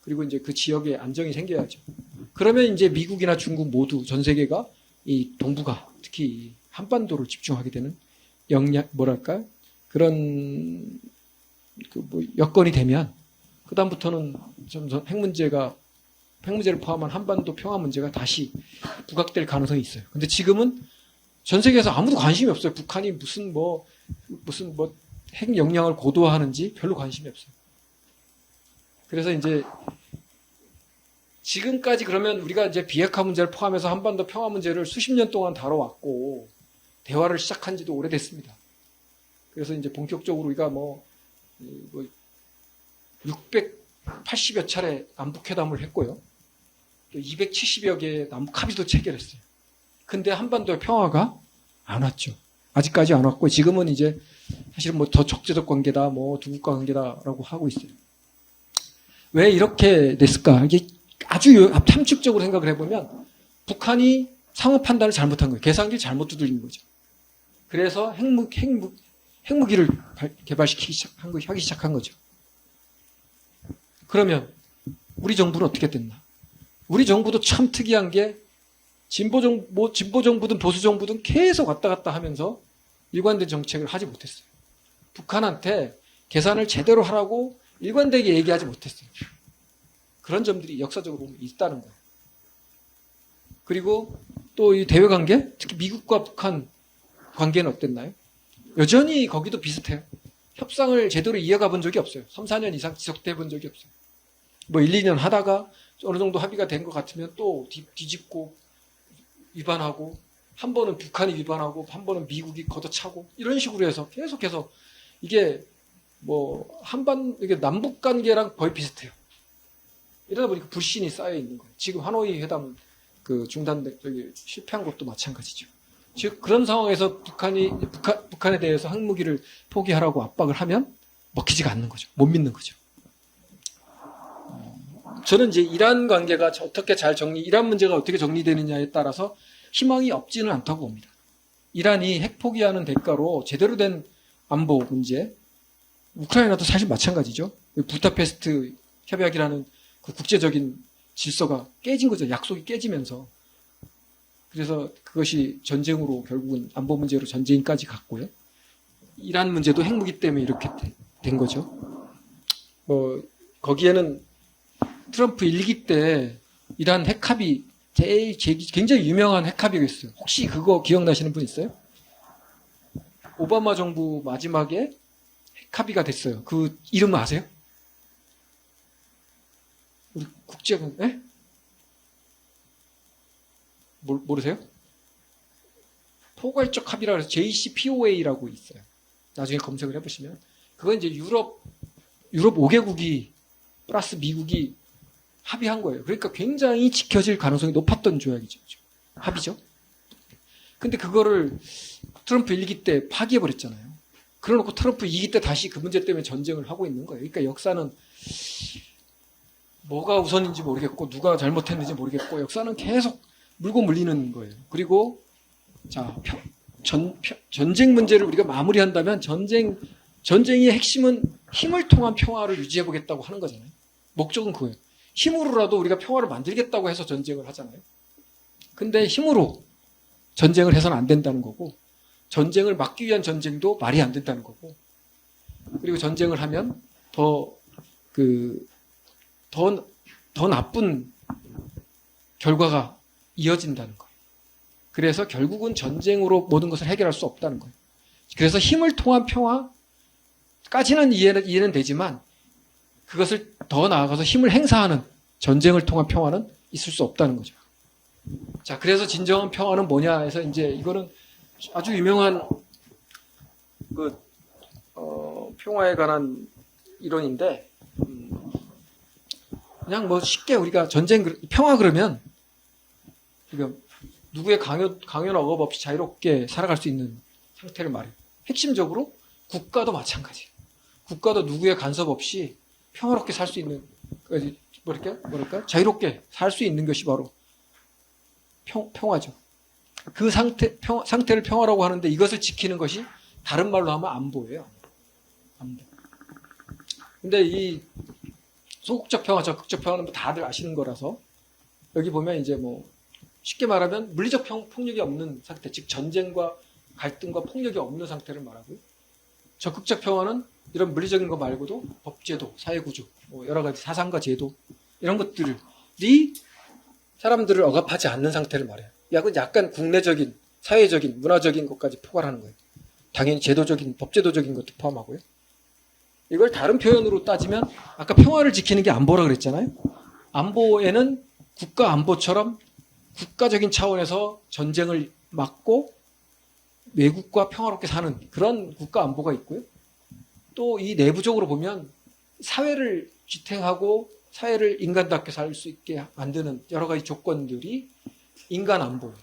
[SPEAKER 1] 그리고 이제 그 지역에 안정이 생겨야죠. 그러면 이제 미국이나 중국 모두 전 세계가 이 동북아 특히 한반도를 집중하게 되는 그런 여건이 되면 그다음부터는 점점 핵 문제를 포함한 한반도 평화 문제가 다시 부각될 가능성이 있어요. 근데 지금은 전 세계에서 아무도 관심이 없어요. 북한이 무슨 핵 역량을 고도화하는지 별로 관심이 없어요. 그래서 이제 지금까지 그러면 우리가 이제 비핵화 문제를 포함해서 한반도 평화 문제를 수십 년 동안 다뤄왔고 대화를 시작한 지도 오래됐습니다. 그래서 이제 본격적으로 우리가 680여 차례 남북회담을 했고요. 또 270여 개의 남북 합의도 체결했어요. 근데 한반도의 평화가 안 왔죠. 아직까지 안 왔고 지금은 이제 사실은 더 적대적 관계다, 두국과 관계다라고 하고 있어요. 왜 이렇게 됐을까? 이게 아주 함축적으로 생각을 해보면 북한이 상호 판단을 잘못한 거예요. 계산기를 잘못 두들긴 거죠. 그래서 핵무기를 개발하기 시작한 거죠. 그러면 우리 정부는 어떻게 됐나? 우리 정부도 참 특이한 게 진보 정부든 보수 정부든 계속 왔다 갔다 하면서 일관된 정책을 하지 못했어요. 북한한테 계산을 제대로 하라고 일관되게 얘기하지 못했어요. 그런 점들이 역사적으로 보면 있다는 거예요. 그리고 또 이 대외 관계, 특히 미국과 북한 관계는 어땠나요? 여전히 거기도 비슷해요. 협상을 제대로 이어가 본 적이 없어요. 3, 4년 이상 지속돼 본 적이 없어요. 1, 2년 하다가 어느 정도 합의가 된 것 같으면 또 뒤집고 위반하고 한 번은 북한이 위반하고 한 번은 미국이 걷어차고 이런 식으로 해서 계속해서 이게 이게 남북 관계랑 거의 비슷해요. 이러다 보니까 불신이 쌓여 있는 거예요. 지금 하노이 회담 실패한 것도 마찬가지죠. 즉 그런 상황에서 북한에 대해서 핵무기를 포기하라고 압박을 하면 먹히지가 않는 거죠. 못 믿는 거죠. 저는 이제 이란 관계가 이란 문제가 어떻게 정리되느냐에 따라서 희망이 없지는 않다고 봅니다. 이란이 핵 포기하는 대가로 제대로 된 안보 문제, 우크라이나도 사실 마찬가지죠. 부다페스트 협약이라는 그 국제적인 질서가 깨진 거죠. 약속이 깨지면서. 그래서 그것이 전쟁으로 결국은 안보 문제로 전쟁까지 갔고요. 이란 문제도 핵무기 때문에 이렇게 된 거죠. 거기에는 트럼프 1기 때 이란 핵합의 굉장히 유명한 핵합의가 있어요. 혹시 그거 기억나시는 분 있어요? 오바마 정부 마지막에 핵합의가 됐어요. 그 이름 아세요? 우리 국제관, 예? 모르세요? 포괄적 합의라고 해서 JCPOA라고 있어요. 나중에 검색을 해보시면. 그건 이제 유럽 5개국이 플러스 미국이 합의한 거예요. 그러니까 굉장히 지켜질 가능성이 높았던 조약이죠. 합의죠. 근데 그거를 트럼프 1기 때 파기해버렸잖아요. 그러놓고 트럼프 2기 때 다시 그 문제 때문에 전쟁을 하고 있는 거예요. 그러니까 역사는 뭐가 우선인지 모르겠고 누가 잘못했는지 모르겠고 역사는 계속 물고 물리는 거예요. 그리고 자 전쟁 문제를 우리가 마무리한다면 전쟁의 핵심은 힘을 통한 평화를 유지해보겠다고 하는 거잖아요. 목적은 그거예요. 힘으로라도 우리가 평화를 만들겠다고 해서 전쟁을 하잖아요. 근데 힘으로 전쟁을 해서는 안 된다는 거고 전쟁을 막기 위한 전쟁도 말이 안 된다는 거고 그리고 전쟁을 하면 더 나쁜 결과가 이어진다는 거예요. 그래서 결국은 전쟁으로 모든 것을 해결할 수 없다는 거예요. 그래서 힘을 통한 평화까지는 이해는 되지만 그것을 더 나아가서 힘을 행사하는 전쟁을 통한 평화는 있을 수 없다는 거죠. 자, 그래서 진정한 평화는 뭐냐 해서 이제 이거는 아주 유명한 평화에 관한 이론인데 그냥 뭐 쉽게 우리가 평화 그러면 누구의 강요나 억압 없이 자유롭게 살아갈 수 있는 상태를 말해요. 핵심적으로 국가도 마찬가지예요. 국가도 누구의 간섭 없이 평화롭게 살 수 있는 뭐랄까 자유롭게 살 수 있는 것이 바로 평화죠. 그 상태를 평화라고 하는데 이것을 지키는 것이 다른 말로 하면 안보예요. 안보. 근데 이 소극적 평화, 적극적 평화는 뭐 다들 아시는 거라서 여기 보면 이제 뭐 쉽게 말하면 물리적 폭력이 없는 상태, 즉 전쟁과 갈등과 폭력이 없는 상태를 말하고요. 적극적 평화는 이런 물리적인 거 말고도 법제도, 사회구조, 뭐 여러 가지 사상과 제도 이런 것들이 사람들을 억압하지 않는 상태를 말해요. 약간 국내적인, 사회적인, 문화적인 것까지 포괄하는 거예요. 당연히 제도적인, 법제도적인 것도 포함하고요. 이걸 다른 표현으로 따지면 아까 평화를 지키는 게 안보라 그랬잖아요. 안보에는 국가 안보처럼 국가적인 차원에서 전쟁을 막고 외국과 평화롭게 사는 그런 국가 안보가 있고요. 또 이 내부적으로 보면 사회를 지탱하고 사회를 인간답게 살 수 있게 만드는 여러 가지 조건들이 인간 안보예요.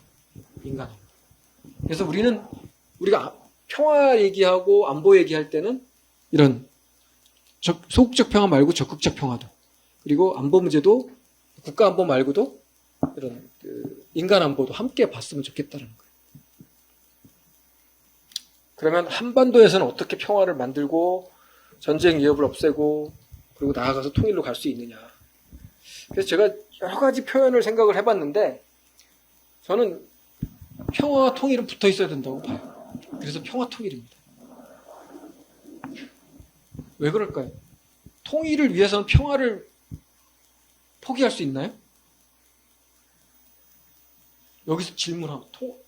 [SPEAKER 1] 인간 안보. 그래서 우리가 평화 얘기하고 안보 얘기할 때는 이런 소극적 평화 말고 적극적 평화도 그리고 안보 문제도 국가 안보 말고도 이런 인간 안보도 함께 봤으면 좋겠다는 거예요. 그러면 한반도에서는 어떻게 평화를 만들고 전쟁 위협을 없애고 그리고 나아가서 통일로 갈 수 있느냐. 그래서 제가 여러 가지 표현을 생각을 해봤는데 저는 평화와 통일은 붙어 있어야 된다고 봐요. 그래서 평화 통일입니다. 왜 그럴까요? 통일을 위해서는 평화를 포기할 수 있나요? 여기서 질문하고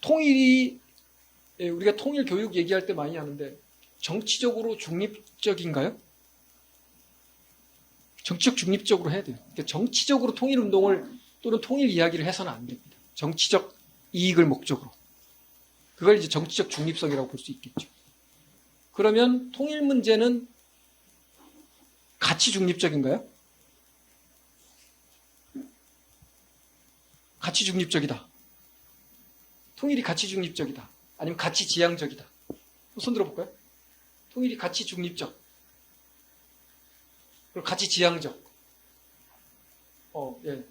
[SPEAKER 1] 통일이 우리가 통일 교육 얘기할 때 많이 하는데 정치적으로 중립적인가요? 정치적 중립적으로 해야 돼요. 그러니까 정치적으로 통일 운동을 또는 통일 이야기를 해서는 안 됩니다. 정치적 이익을 목적으로. 그걸 이제 정치적 중립성이라고 볼 수 있겠죠. 그러면 통일 문제는 가치 중립적인가요? 가치 중립적이다. 통일이 가치 중립적이다. 아니면 가치 지향적이다. 손 들어볼까요? 통일이 가치 중립적. 그리고 가치 지향적. 예.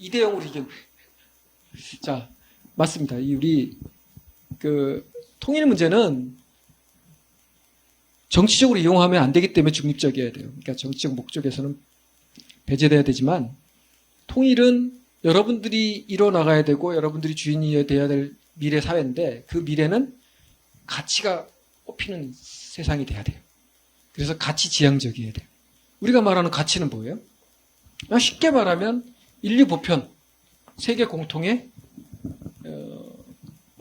[SPEAKER 1] 2대0으로 이겼네. 자, 맞습니다. 우리 통일 문제는 정치적으로 이용하면 안 되기 때문에 중립적이어야 돼요. 그러니까 정치적 목적에서는 배제돼야 되지만 통일은 여러분들이 이뤄나가야 되고 여러분들이 주인이 돼야 될 미래 사회인데 그 미래는 가치가 꼽히는 세상이 돼야 돼요. 그래서 가치 지향적이어야 돼요. 우리가 말하는 가치는 뭐예요? 쉽게 말하면 인류 보편, 세계 공통의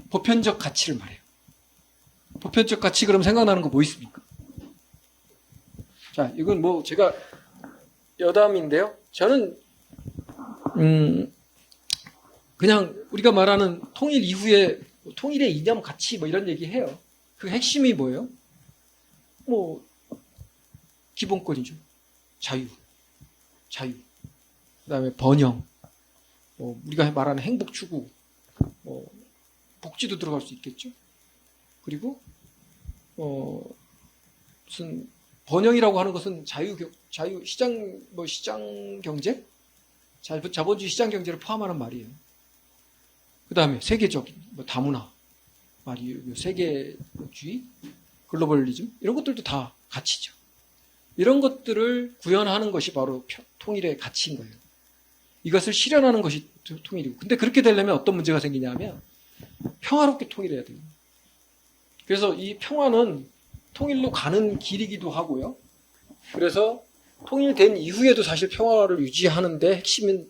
[SPEAKER 1] 보편적 가치를 말해요. 보편적 가치 그럼 생각나는 거 뭐 있습니까? 자, 이건 뭐 제가 여담인데요. 저는 그냥 우리가 말하는 통일 이후에 통일의 이념 가치 뭐 이런 얘기 해요. 그 핵심이 뭐예요? 뭐 기본권이죠. 자유. 그다음에 번영. 뭐 우리가 말하는 행복 추구. 뭐 복지도 들어갈 수 있겠죠. 그리고 무슨 번영이라고 하는 것은 자유 시장 경제, 자본주의 시장 경제를 포함하는 말이에요. 그다음에 세계적인 뭐 다문화 말이에요. 세계주의, 글로벌리즘 이런 것들도 다 가치죠. 이런 것들을 구현하는 것이 바로 통일의 가치인 거예요. 이것을 실현하는 것이 통일이고. 근데 그렇게 되려면 어떤 문제가 생기냐면 평화롭게 통일해야 돼요. 그래서 이 평화는 통일로 가는 길이기도 하고요. 그래서 통일된 이후에도 사실 평화를 유지하는데 핵심은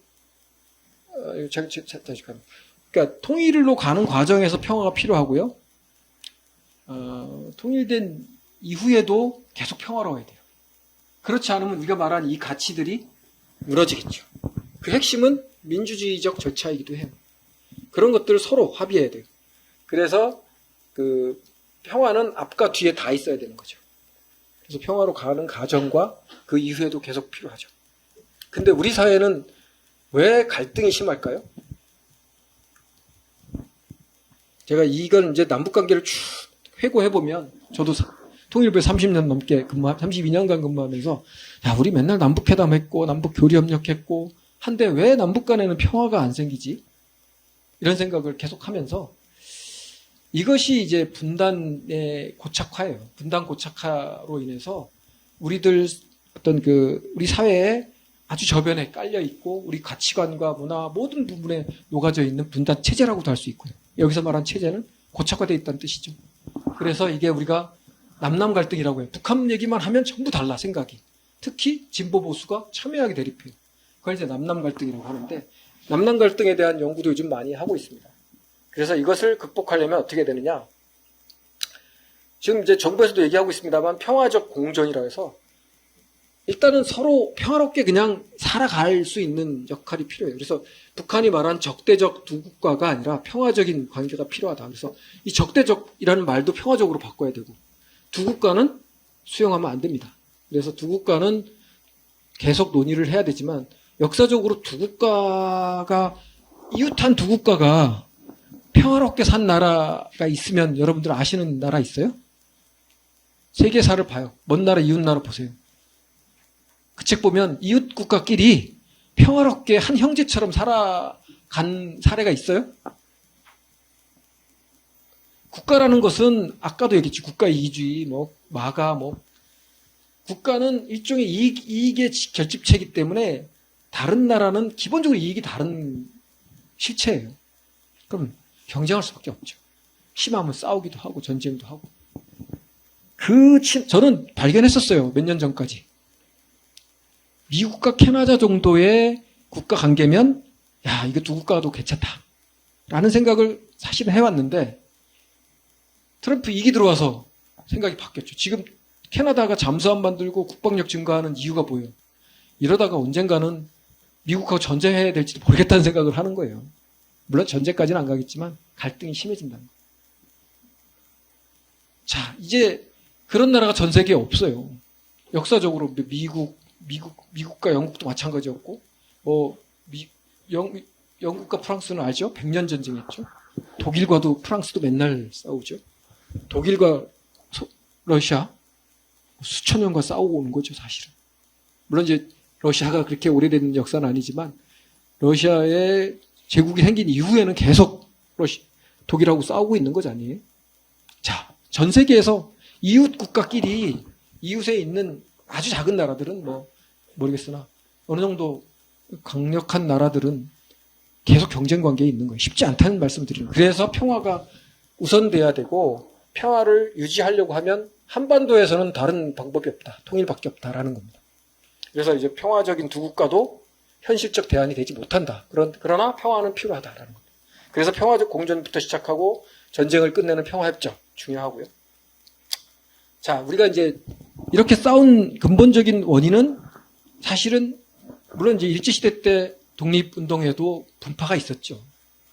[SPEAKER 1] 그러니까 통일로 가는 과정에서 평화가 필요하고요. 통일된 이후에도 계속 평화로워야 돼요. 그렇지 않으면 우리가 말한 이 가치들이 무너지겠죠. 그 핵심은 민주주의적 절차이기도 해요. 그런 것들을 서로 합의해야 돼요. 그래서 그 평화는 앞과 뒤에 다 있어야 되는 거죠. 그래서 평화로 가는 과정과 그 이후에도 계속 필요하죠. 근데 우리 사회는 왜 갈등이 심할까요? 제가 이걸 이제 남북관계를 쭉 회고해보면, 저도 통일부에 30년 넘게 32년간 근무하면서, 야, 우리 맨날 남북회담 했고, 남북교류협력했고, 한데 왜 남북 간에는 평화가 안 생기지? 이런 생각을 계속 하면서, 이것이 이제 분단의 고착화예요. 분단 고착화로 인해서 우리들 우리 사회에 아주 저변에 깔려 있고 우리 가치관과 문화 모든 부분에 녹아져 있는 분단 체제라고도 할 수 있고요. 여기서 말한 체제는 고착화되어 있다는 뜻이죠. 그래서 이게 우리가 남남 갈등이라고 해요. 북한 얘기만 하면 전부 달라 생각이. 특히 진보 보수가 첨예하게 대립해요. 그걸 이제 남남 갈등이라고 하는데 남남 갈등에 대한 연구도 요즘 많이 하고 있습니다. 그래서 이것을 극복하려면 어떻게 되느냐? 지금 이제 정부에서도 얘기하고 있습니다만 평화적 공존이라고 해서 일단은 서로 평화롭게 그냥 살아갈 수 있는 역할이 필요해요. 그래서 북한이 말한 적대적 두 국가가 아니라 평화적인 관계가 필요하다. 그래서 이 적대적이라는 말도 평화적으로 바꿔야 되고 두 국가는 수용하면 안 됩니다. 그래서 두 국가는 계속 논의를 해야 되지만 역사적으로 이웃한 두 국가가 평화롭게 산 나라가 있으면 여러분들 아시는 나라 있어요? 세계사를 봐요. 먼 나라, 이웃 나라 보세요. 그 책 보면 이웃 국가끼리 평화롭게 한 형제처럼 살아간 사례가 있어요? 국가라는 것은 아까도 얘기했지. 국가 이기주의, 마가, 국가는 일종의 이익의 결집체이기 때문에 다른 나라는 기본적으로 이익이 다른 실체예요. 그럼 경쟁할 수밖에 없죠. 심하면 싸우기도 하고 전쟁도 하고. 저는 발견했었어요. 몇 년 전까지. 미국과 캐나다 정도의 국가 관계면 야, 이거 두 국가도 괜찮다 라는 생각을 사실은 해왔는데 트럼프 2기 들어와서 생각이 바뀌었죠. 지금 캐나다가 잠수함 만들고 국방력 증가하는 이유가 뭐예요? 이러다가 언젠가는 미국하고 전쟁해야 될지도 모르겠다는 생각을 하는 거예요. 물론 전쟁까지는 안 가겠지만 갈등이 심해진다는 거예요. 자, 이제 그런 나라가 전 세계에 없어요. 역사적으로 미국과 영국도 마찬가지였고, 영국과 프랑스는 알죠? 100년 전쟁했죠. 독일과도 프랑스도 맨날 싸우죠. 독일과 러시아 수천 년과 싸우고 오는 거죠, 사실은. 물론 이제 러시아가 그렇게 오래된 역사는 아니지만 러시아의 제국이 생긴 이후에는 계속 독일하고 싸우고 있는 거지 아니에요? 자, 전 세계에서 이웃 국가끼리 이웃에 있는 아주 작은 나라들은 모르겠으나 어느 정도 강력한 나라들은 계속 경쟁 관계에 있는 거예요. 쉽지 않다는 말씀을 드리는 거예요. 그래서 평화가 우선돼야 되고 평화를 유지하려고 하면 한반도에서는 다른 방법이 없다. 통일밖에 없다라는 겁니다. 그래서 이제 평화적인 두 국가도 현실적 대안이 되지 못한다. 그러나 평화는 필요하다라는 겁니다. 그래서 평화적 공존부터 시작하고 전쟁을 끝내는 평화협정 중요하고요. 자, 우리가 이제 이렇게 싸운 근본적인 원인은 사실은 물론 이제 일제시대 때 독립운동에도 분파가 있었죠.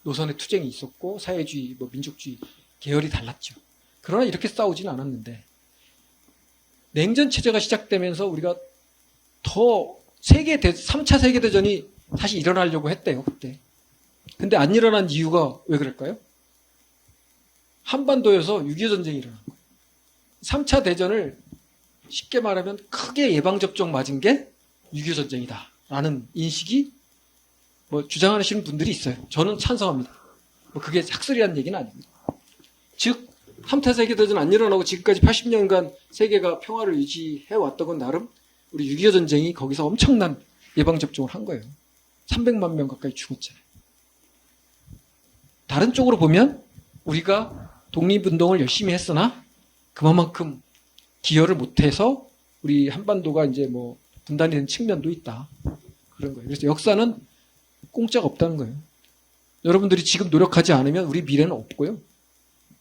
[SPEAKER 1] 노선의 투쟁이 있었고 사회주의, 민족주의 계열이 달랐죠. 그러나 이렇게 싸우지는 않았는데 냉전 체제가 시작되면서 우리가 더 3차 세계대전이 다시 일어나려고 했대요, 그때. 근데 안 일어난 이유가 왜 그럴까요? 한반도에서 6.25 전쟁이 일어난 거예요. 3차 대전을 쉽게 말하면 크게 예방접종 맞은 게 6.25 전쟁이다 라는 인식이 주장하시는 분들이 있어요. 저는 찬성합니다. 그게 학설이라는 얘기는 아닙니다. 즉 3차 세계대전 안 일어나고 지금까지 80년간 세계가 평화를 유지해왔던 건 나름 우리 6.25 전쟁이 거기서 엄청난 예방접종을 한 거예요. 300만 명 가까이 죽었잖아요. 다른 쪽으로 보면 우리가 독립운동을 열심히 했으나 그만큼 기여를 못해서 우리 한반도가 이제 분단이 된 측면도 있다. 그런 거예요. 그래서 역사는 공짜가 없다는 거예요. 여러분들이 지금 노력하지 않으면 우리 미래는 없고요.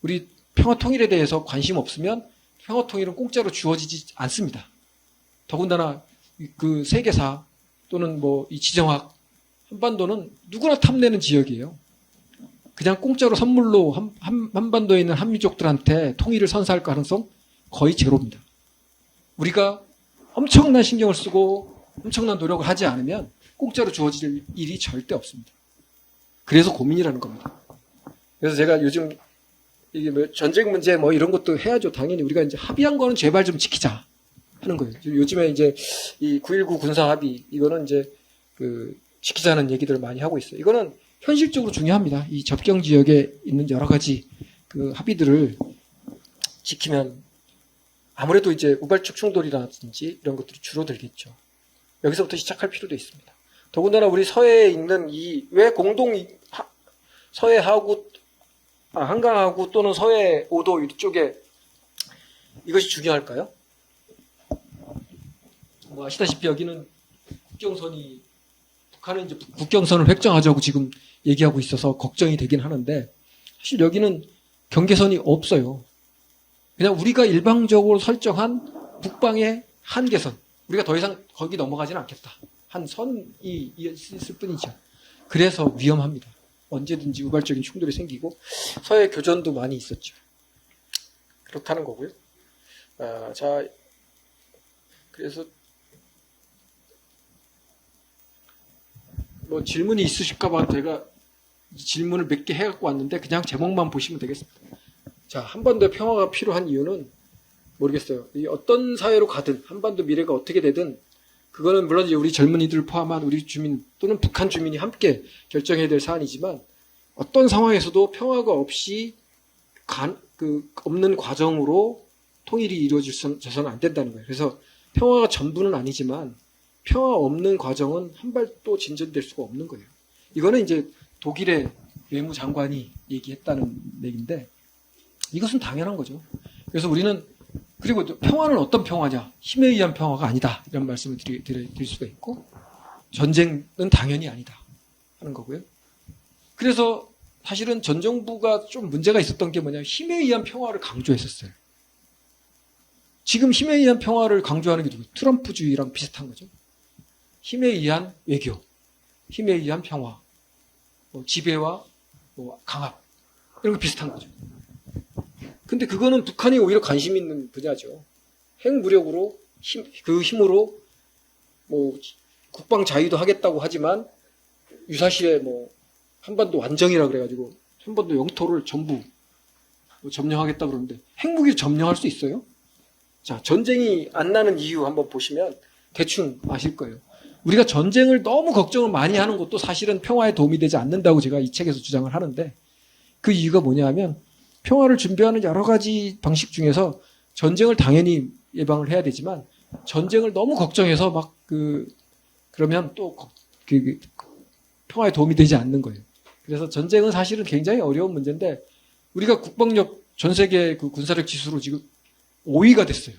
[SPEAKER 1] 우리 평화 통일에 대해서 관심 없으면 평화 통일은 공짜로 주어지지 않습니다. 더군다나 그 세계사 또는 이 지정학 한반도는 누구나 탐내는 지역이에요. 그냥 공짜로 선물로 한반도에 있는 한민족들한테 통일을 선사할 가능성 거의 제로입니다. 우리가 엄청난 신경을 쓰고 엄청난 노력을 하지 않으면 공짜로 주어질 일이 절대 없습니다. 그래서 고민이라는 겁니다. 그래서 제가 요즘 이게 전쟁 문제 이런 것도 해야죠. 당연히 우리가 이제 합의한 거는 제발 좀 지키자 하는 거예요. 요즘에 이제 이 9.19 군사 합의 이거는 이제 지키자는 얘기들을 많이 하고 있어요. 이거는 현실적으로 중요합니다. 이 접경 지역에 있는 여러 가지 합의들을 지키면 아무래도 이제 우발적 충돌이라든지 이런 것들이 줄어들겠죠. 여기서부터 시작할 필요도 있습니다. 더군다나 우리 서해에 있는 왜 서해하고 한강하고 또는 서해 5도 이쪽에 이것이 중요할까요? 아시다시피 여기는 국경선이 북한은 이제 국경선을 획정하자고 지금 얘기하고 있어서 걱정이 되긴 하는데 사실 여기는 경계선이 없어요. 그냥 우리가 일방적으로 설정한 북방의 한계선. 우리가 더 이상 거기 넘어가지는 않겠다. 한 선이 있을 뿐이죠. 그래서 위험합니다. 언제든지 우발적인 충돌이 생기고 서해 교전도 많이 있었죠. 그렇다는 거고요. 자, 그래서 질문이 있으실까봐 제가 질문을 몇 개 해갖고 왔는데 그냥 제목만 보시면 되겠습니다. 자, 한반도의 평화가 필요한 이유는 모르겠어요. 어떤 사회로 가든 한반도 미래가 어떻게 되든 그거는 물론 이제 우리 젊은이들 포함한 우리 주민 또는 북한 주민이 함께 결정해야 될 사안이지만 어떤 상황에서도 평화가 없이 없는 과정으로 통일이 이루어져서는 안 된다는 거예요. 그래서 평화가 전부는 아니지만 평화 없는 과정은 한 발도 진전될 수가 없는 거예요. 이거는 이제 독일의 외무장관이 얘기했다는 얘기인데 이것은 당연한 거죠. 그래서 우리는 그리고 평화는 어떤 평화냐? 힘에 의한 평화가 아니다. 이런 말씀을 드릴 수가 있고 전쟁은 당연히 아니다 하는 거고요. 그래서 사실은 전 정부가 좀 문제가 있었던 게 뭐냐면 힘에 의한 평화를 강조했었어요. 지금 힘에 의한 평화를 강조하는 게 누구예요? 트럼프주의랑 비슷한 거죠. 힘에 의한 외교, 힘에 의한 평화, 지배와 강압 이런 거 비슷한 거죠. 근데 그거는 북한이 오히려 관심 있는 분야죠. 핵무력으로 그 힘으로 국방 자유도 하겠다고 하지만 유사시에 한반도 완정이라 그래가지고 한반도 영토를 전부 점령하겠다 그러는데 핵무기를 점령할 수 있어요? 자, 전쟁이 안 나는 이유 한번 보시면 대충 아실 거예요. 우리가 전쟁을 너무 걱정을 많이 하는 것도 사실은 평화에 도움이 되지 않는다고 제가 이 책에서 주장을 하는데 그 이유가 뭐냐 하면 평화를 준비하는 여러 가지 방식 중에서 전쟁을 당연히 예방을 해야 되지만 전쟁을 너무 걱정해서 그러면 또 평화에 도움이 되지 않는 거예요. 그래서 전쟁은 사실은 굉장히 어려운 문제인데 우리가 국방력 전 세계 군사력 지수로 지금 5위가 됐어요.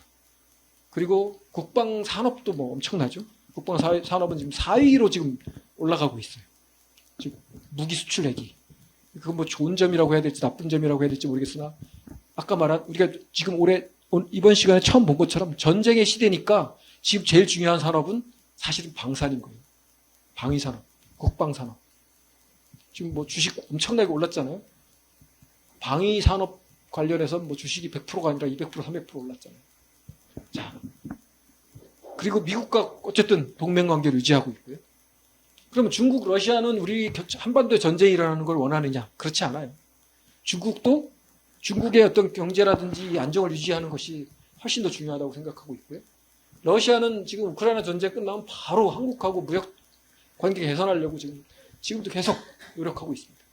[SPEAKER 1] 그리고 국방 산업도 엄청나죠. 국방 산업은 지금 4위로 지금 올라가고 있어요. 지금 무기 수출액이. 그건 좋은 점이라고 해야 될지 나쁜 점이라고 해야 될지 모르겠으나 아까 말한 우리가 지금 이번 시간에 처음 본 것처럼 전쟁의 시대니까 지금 제일 중요한 산업은 사실은 방산인 거예요. 방위산업, 국방산업. 지금 뭐 주식 엄청나게 올랐잖아요. 방위산업 관련해서 뭐 주식이 100%가 아니라 200%, 300% 올랐잖아요. 자, 그리고 미국과 어쨌든 동맹관계를 유지하고 있고요. 그러면 중국, 러시아는 우리 한반도에 전쟁이 일어나는 걸 원하느냐? 그렇지 않아요. 중국도 중국의 어떤 경제라든지 안정을 유지하는 것이 훨씬 더 중요하다고 생각하고 있고요. 러시아는 지금 우크라이나 전쟁 끝나면 바로 한국하고 무역 관계 개선하려고 지금도 계속 노력하고 있습니다.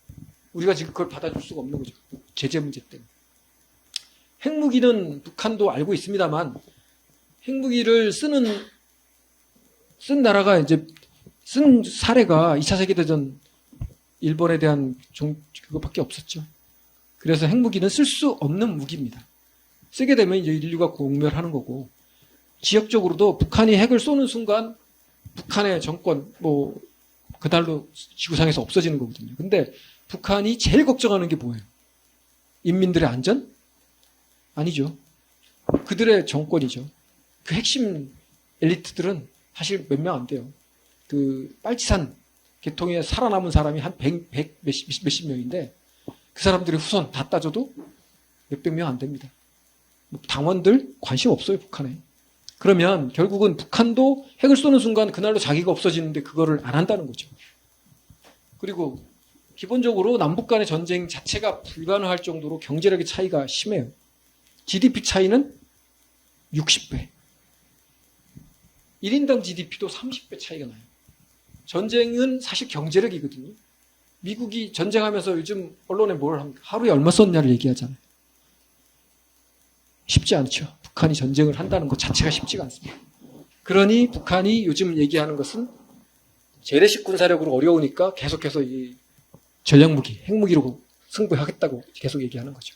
[SPEAKER 1] 우리가 지금 그걸 받아줄 수가 없는 거죠. 제재 문제 때문에. 핵무기는 북한도 알고 있습니다만 핵무기를 쓴 나라가 이제 쓴 사례가 2차 세계대전 일본에 대한 그것밖에 없었죠. 그래서 핵무기는 쓸 수 없는 무기입니다. 쓰게 되면 이제 인류가 공멸하는 거고, 지역적으로도 북한이 핵을 쏘는 순간 북한의 정권, 그달로 지구상에서 없어지는 거거든요. 근데 북한이 제일 걱정하는 게 뭐예요? 인민들의 안전? 아니죠. 그들의 정권이죠. 그 핵심 엘리트들은 사실 몇 명 안 돼요. 그 빨치산 계통에 살아남은 사람이 한 100 몇십 명인데 그 사람들의 후손 다 따져도 몇백 명 안 됩니다. 당원들 관심 없어요, 북한에. 그러면 결국은 북한도 핵을 쏘는 순간 그날로 자기가 없어지는데 그거를 안 한다는 거죠. 그리고 기본적으로 남북 간의 전쟁 자체가 불가능할 정도로 경제력의 차이가 심해요. GDP 차이는 60배. 1인당 GDP도 30배 차이가 나요. 전쟁은 사실 경제력이거든요. 미국이 전쟁하면서 요즘 언론에 뭘 합니까? 하루에 얼마 썼냐를 얘기하잖아요. 쉽지 않죠. 북한이 전쟁을 한다는 것 자체가 쉽지가 않습니다. 그러니 북한이 요즘 얘기하는 것은 재래식 군사력으로 어려우니까 계속해서 이 전략무기, 핵무기로 승부하겠다고 계속 얘기하는 거죠.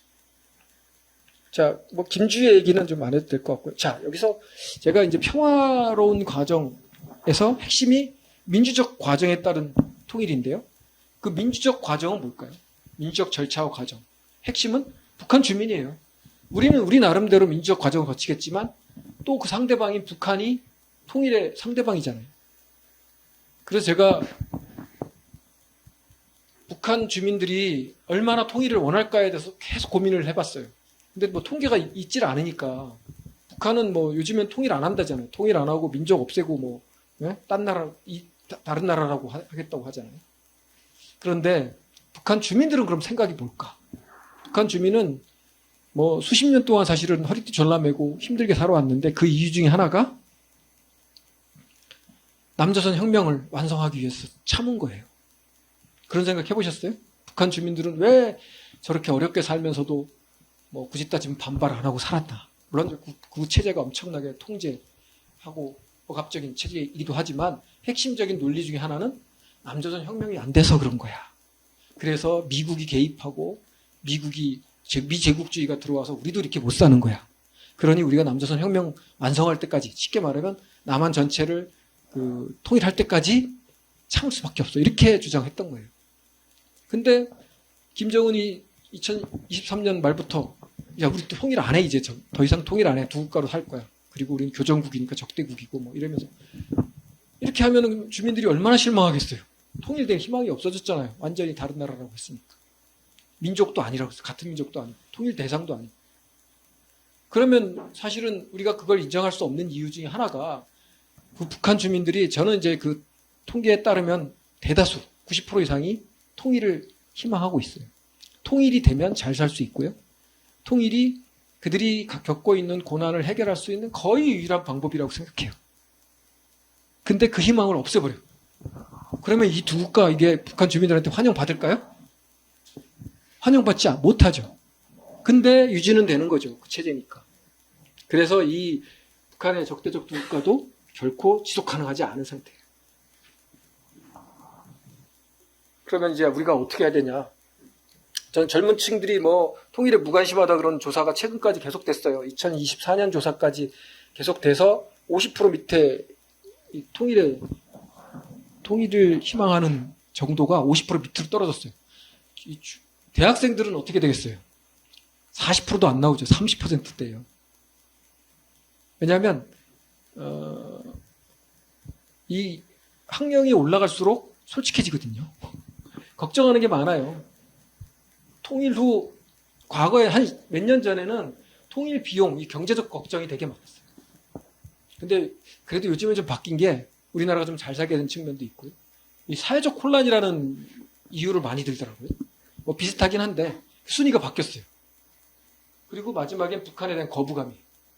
[SPEAKER 1] 자, 김주의 얘기는 좀 안 해도 될 것 같고요. 자, 여기서 제가 이제 평화로운 과정에서 핵심이 민주적 과정에 따른 통일인데요. 그 민주적 과정은 뭘까요? 민주적 절차와 과정. 핵심은 북한 주민이에요. 우리는 우리 나름대로 민주적 과정을 거치겠지만 또 그 상대방인 북한이 통일의 상대방이잖아요. 그래서 제가 북한 주민들이 얼마나 통일을 원할까에 대해서 계속 고민을 해봤어요. 근데 통계가 있질 않으니까 북한은 요즘엔 통일 안 한다잖아요. 통일 안 하고 민족 없애고 다른 나라라고 하겠다고 하잖아요. 그런데 북한 주민들은 그럼 생각이 뭘까? 북한 주민은 수십 년 동안 사실은 허리띠 졸라매고 힘들게 살아왔는데 그 이유 중에 하나가 남조선 혁명을 완성하기 위해서 참은 거예요. 그런 생각 해보셨어요? 북한 주민들은 왜 저렇게 어렵게 살면서도 굳이 따지면 반발 안 하고 살았다. 물론 그 체제가 엄청나게 통제하고 억압적인 체제이기도 하지만 핵심적인 논리 중에 하나는 남조선 혁명이 안 돼서 그런 거야. 그래서 미국이 개입하고 미제국주의가 들어와서 우리도 이렇게 못 사는 거야. 그러니 우리가 남조선 혁명 완성할 때까지, 쉽게 말하면 남한 전체를 통일할 때까지 참을 수밖에 없어. 이렇게 주장했던 거예요. 근데 김정은이 2023년 말부터 야, 우리 통일 안 해, 이제. 더 이상 통일 안 해. 두 국가로 살 거야. 그리고 우리는 교정국이니까 적대국이고 이러면서. 이렇게 하면 주민들이 얼마나 실망하겠어요. 통일될 희망이 없어졌잖아요. 완전히 다른 나라라고 했으니까. 민족도 아니라고 했어요. 같은 민족도 아니고. 통일 대상도 아니고. 그러면 사실은 우리가 그걸 인정할 수 없는 이유 중에 하나가 그 북한 주민들이, 저는 이제 그 통계에 따르면 대다수, 90% 이상이 통일을 희망하고 있어요. 통일이 되면 잘 살 수 있고요. 통일이 그들이 겪고 있는 고난을 해결할 수 있는 거의 유일한 방법이라고 생각해요. 근데 그 희망을 없애버려요. 그러면 이 두 국가, 이게 북한 주민들한테 환영받을까요? 환영받지 못하죠. 근데 유지는 되는 거죠. 그 체제니까. 그래서 이 북한의 적대적 두 국가도 결코 지속 가능하지 않은 상태예요. 그러면 이제 우리가 어떻게 해야 되냐? 전 젊은 층들이 통일에 무관심하다 그런 조사가 최근까지 계속됐어요. 2024년 조사까지 계속돼서 50% 밑에 통일을 희망하는 정도가 50% 밑으로 떨어졌어요. 대학생들은 어떻게 되겠어요? 40%도 안 나오죠. 30%대예요. 왜냐하면 이 학령이 올라갈수록 솔직해지거든요. 걱정하는 게 많아요. 통일 후 과거에 한 몇 년 전에는 통일 비용, 이 경제적 걱정이 되게 많았어요. 근데 그래도 요즘에 좀 바뀐 게 우리나라가 좀 잘 살게 된 측면도 있고요. 이 사회적 혼란이라는 이유를 많이 들더라고요. 뭐 비슷하긴 한데 순위가 바뀌었어요. 그리고 마지막엔 북한에 대한 거부감이.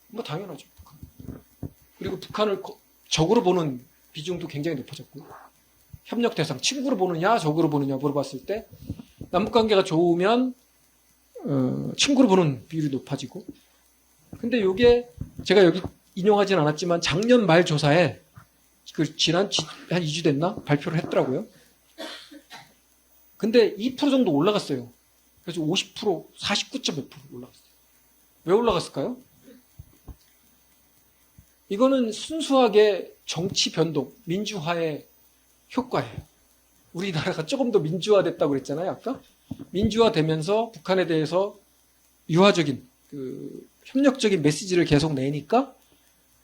[SPEAKER 1] 뭐 당연하죠. 북한. 그리고 북한을 적으로 보는 비중도 굉장히 높아졌고요. 협력 대상, 친구로 보느냐 적으로 보느냐 물어봤을 때 남북관계가 좋으면 친구로 보는 비율이 높아지고, 근데 이게 제가 여기 인용하진 않았지만 작년 말 조사에 지난 한 2주 됐나? 발표를 했더라고요. 근데 2% 정도 올라갔어요. 그래서 50%, 49.몇% 올라갔어요. 왜 올라갔을까요? 이거는 순수하게 정치 변동, 민주화의 효과예요. 우리나라가 조금 더 민주화됐다고 그랬잖아요, 아까? 민주화되면서 북한에 대해서 유화적인, 협력적인 메시지를 계속 내니까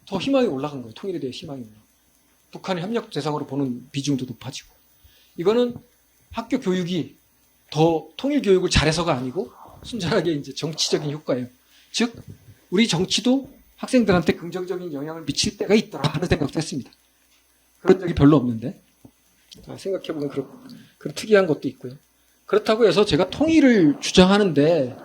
[SPEAKER 1] 더 희망이 올라간 거예요. 통일에 대해 희망이 올라간 거예요. 북한을 협력 대상으로 보는 비중도 높아지고. 이거는 학교 교육이 더 통일 교육을 잘해서가 아니고 순전하게 이제 정치적인 효과예요. 즉, 우리 정치도 학생들한테 긍정적인 영향을 미칠 때가 있더라 하는 생각도 했습니다. 그런 적이 별로 없는데. 생각해보면 그런 특이한 것도 있고요. 그렇다고 해서 제가 통일을 주장하는데,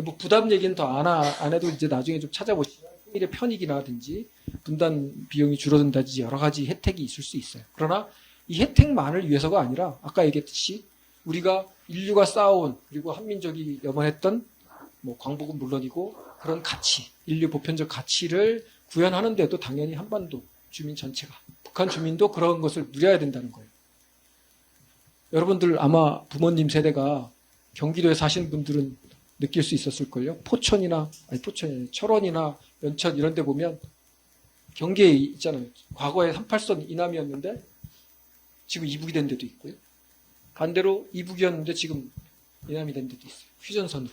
[SPEAKER 1] 뭐 부담 얘기는 더 안 해도 이제 나중에 좀 찾아보시면 통일의 편익이라든지 분단 비용이 줄어든다든지 여러 가지 혜택이 있을 수 있어요. 그러나 이 혜택만을 위해서가 아니라 아까 얘기했듯이 우리가 인류가 쌓아온, 그리고 한민족이 염원했던 뭐 광복은 물론이고 그런 가치, 인류 보편적 가치를 구현하는 데도 당연히 한반도 주민 전체가, 북한 주민도 그런 것을 누려야 된다는 거예요. 여러분들 아마 부모님 세대가 경기도에 사시는 분들은 느낄 수 있었을걸요. 철원이나 연천 이런 데 보면 경계에 있잖아요. 과거에 38선 이남이었는데 지금 이북이 된 데도 있고요. 반대로 이북이었는데 지금 이남이 된 데도 있어요. 휴전선으로.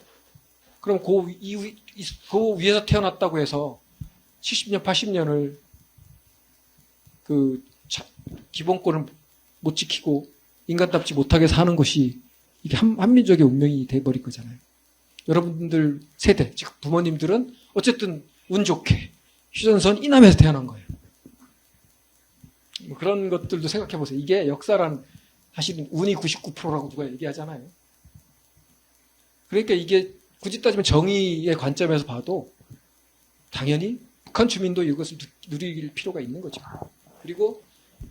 [SPEAKER 1] 그럼 그 위에서 태어났다고 해서 70년, 80년을 기본권을 못 지키고 인간답지 못하게 사는 것이 이게 한민족의 운명이 돼버릴 거잖아요. 여러분들 세대, 즉 부모님들은 어쨌든 운 좋게 휴전선 이남에서 태어난 거예요. 뭐 그런 것들도 생각해 보세요. 이게 역사란 사실은 운이 99%라고 누가 얘기하잖아요. 그러니까 이게 굳이 따지면 정의의 관점에서 봐도 당연히 북한 주민도 이것을 누릴 필요가 있는 거죠. 그리고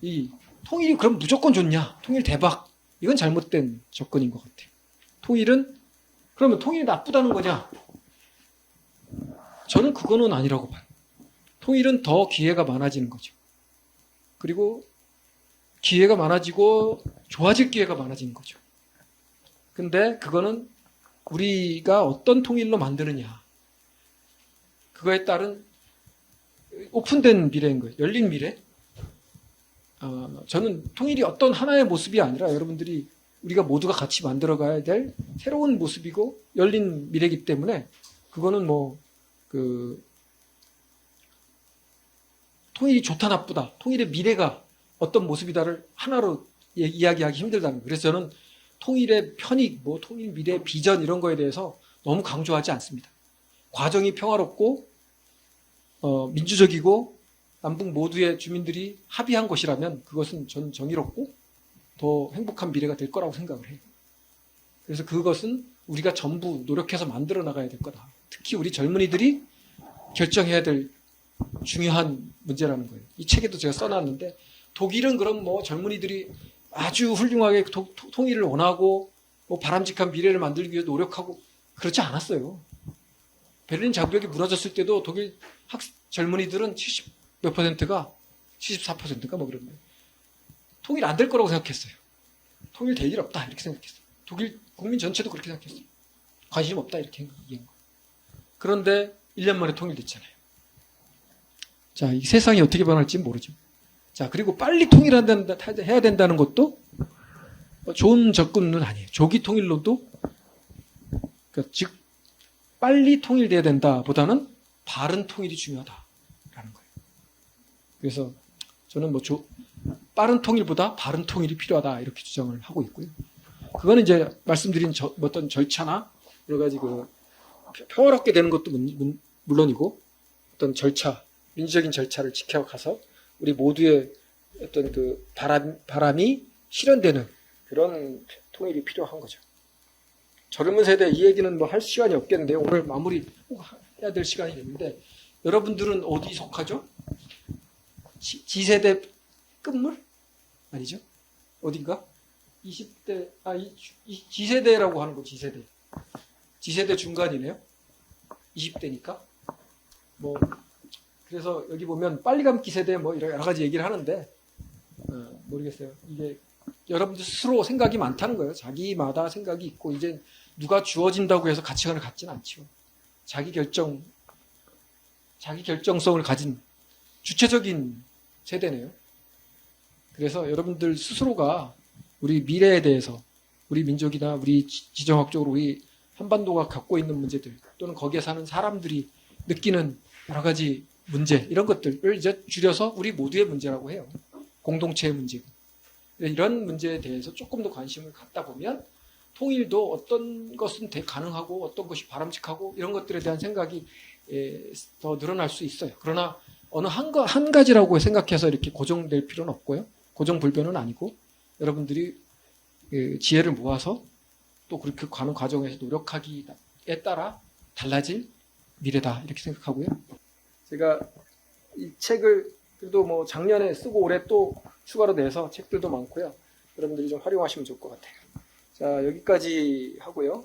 [SPEAKER 1] 이 통일이 그럼 무조건 좋냐? 통일 대박. 이건 잘못된 접근인 것 같아요. 통일은 그러면 통일이 나쁘다는 거냐? 저는 그거는 아니라고 봐요. 통일은 더 기회가 많아지는 거죠. 그리고 기회가 많아지고 좋아질 기회가 많아지는 거죠. 근데 그거는 우리가 어떤 통일로 만드느냐. 그거에 따른 오픈된 미래인 거예요. 열린 미래. 저는 통일이 어떤 하나의 모습이 아니라 여러분들이 우리가 모두가 같이 만들어가야 될 새로운 모습이고 열린 미래이기 때문에 그거는 통일이 좋다 나쁘다, 통일의 미래가 어떤 모습이다를 하나로 이야기하기 힘들다는 거예요. 그래서 저는 통일의 편익, 통일 미래 비전 이런 거에 대해서 너무 강조하지 않습니다. 과정이 평화롭고 민주적이고 남북 모두의 주민들이 합의한 것이라면 그것은 전 정의롭고 더 행복한 미래가 될 거라고 생각을 해요. 그래서 그것은 우리가 전부 노력해서 만들어 나가야 될 거다. 특히 우리 젊은이들이 결정해야 될 중요한 문제라는 거예요. 이 책에도 제가 써놨는데 독일은 그럼 젊은이들이 아주 훌륭하게 통일을 원하고 바람직한 미래를 만들기 위해 노력하고 그렇지 않았어요. 베를린 장벽이 무너졌을 때도 독일 젊은이들은 70몇 %가 74%가 그런 거예요. 통일 안 될 거라고 생각했어요. 통일 될 일 없다 이렇게 생각했어요. 독일 국민 전체도 그렇게 생각했어요. 관심 없다 이렇게 얘기한 거예요. 그런데 1년 만에 통일됐잖아요. 자, 이 세상이 어떻게 변할지 모르죠. 자, 그리고 빨리 통일해야 된다는 것도 좋은 접근은 아니에요. 조기 통일론도 즉 빨리 통일돼야 된다 보다는 바른 통일이 중요하다. 그래서 저는 뭐 빠른 통일보다 바른 통일이 필요하다 이렇게 주장을 하고 있고요. 그거는 이제 말씀드린 어떤 절차나 여러 가지 평화롭게 되는 것도 물론이고 어떤 절차, 민주적인 절차를 지켜가서 우리 모두의 어떤 바람이 실현되는 그런 통일이 필요한 거죠. 젊은 세대 이 얘기는 뭐 할 시간이 없겠는데요. 오늘 마무리 해야 될 시간이 됐는데 여러분들은 어디 속하죠? G세대 끝물? 아니죠? 어딘가? 20대, G세대라고 하는 거, G세대. G세대 중간이네요. 20대니까. 그래서 여기 보면 빨리 감기 세대 여러 가지 얘기를 하는데, 모르겠어요. 이게 여러분들 스스로 생각이 많다는 거예요. 자기마다 생각이 있고, 이제 누가 주어진다고 해서 가치관을 갖지는 않죠. 자기 결정성을 가진 주체적인 세대네요. 그래서 여러분들 스스로가 우리 미래에 대해서 우리 민족이나 우리 지정학적으로 우리 한반도가 갖고 있는 문제들 또는 거기에 사는 사람들이 느끼는 여러 가지 문제 이런 것들을 이제 줄여서 우리 모두의 문제라고 해요. 공동체의 문제. 이런 문제에 대해서 조금 더 관심을 갖다 보면 통일도 어떤 것은 가능하고 어떤 것이 바람직하고 이런 것들에 대한 생각이 더 늘어날 수 있어요. 그러나 어느 한 가지라고 생각해서 이렇게 고정될 필요는 없고요. 고정불변은 아니고 여러분들이 지혜를 모아서 또 그렇게 가는 과정에서 노력하기에 따라 달라질 미래다 이렇게 생각하고요. 제가 이 책을 그래도 작년에 쓰고 올해 또 추가로 내서 책들도 많고요. 여러분들이 좀 활용하시면 좋을 것 같아요. 자, 여기까지 하고요.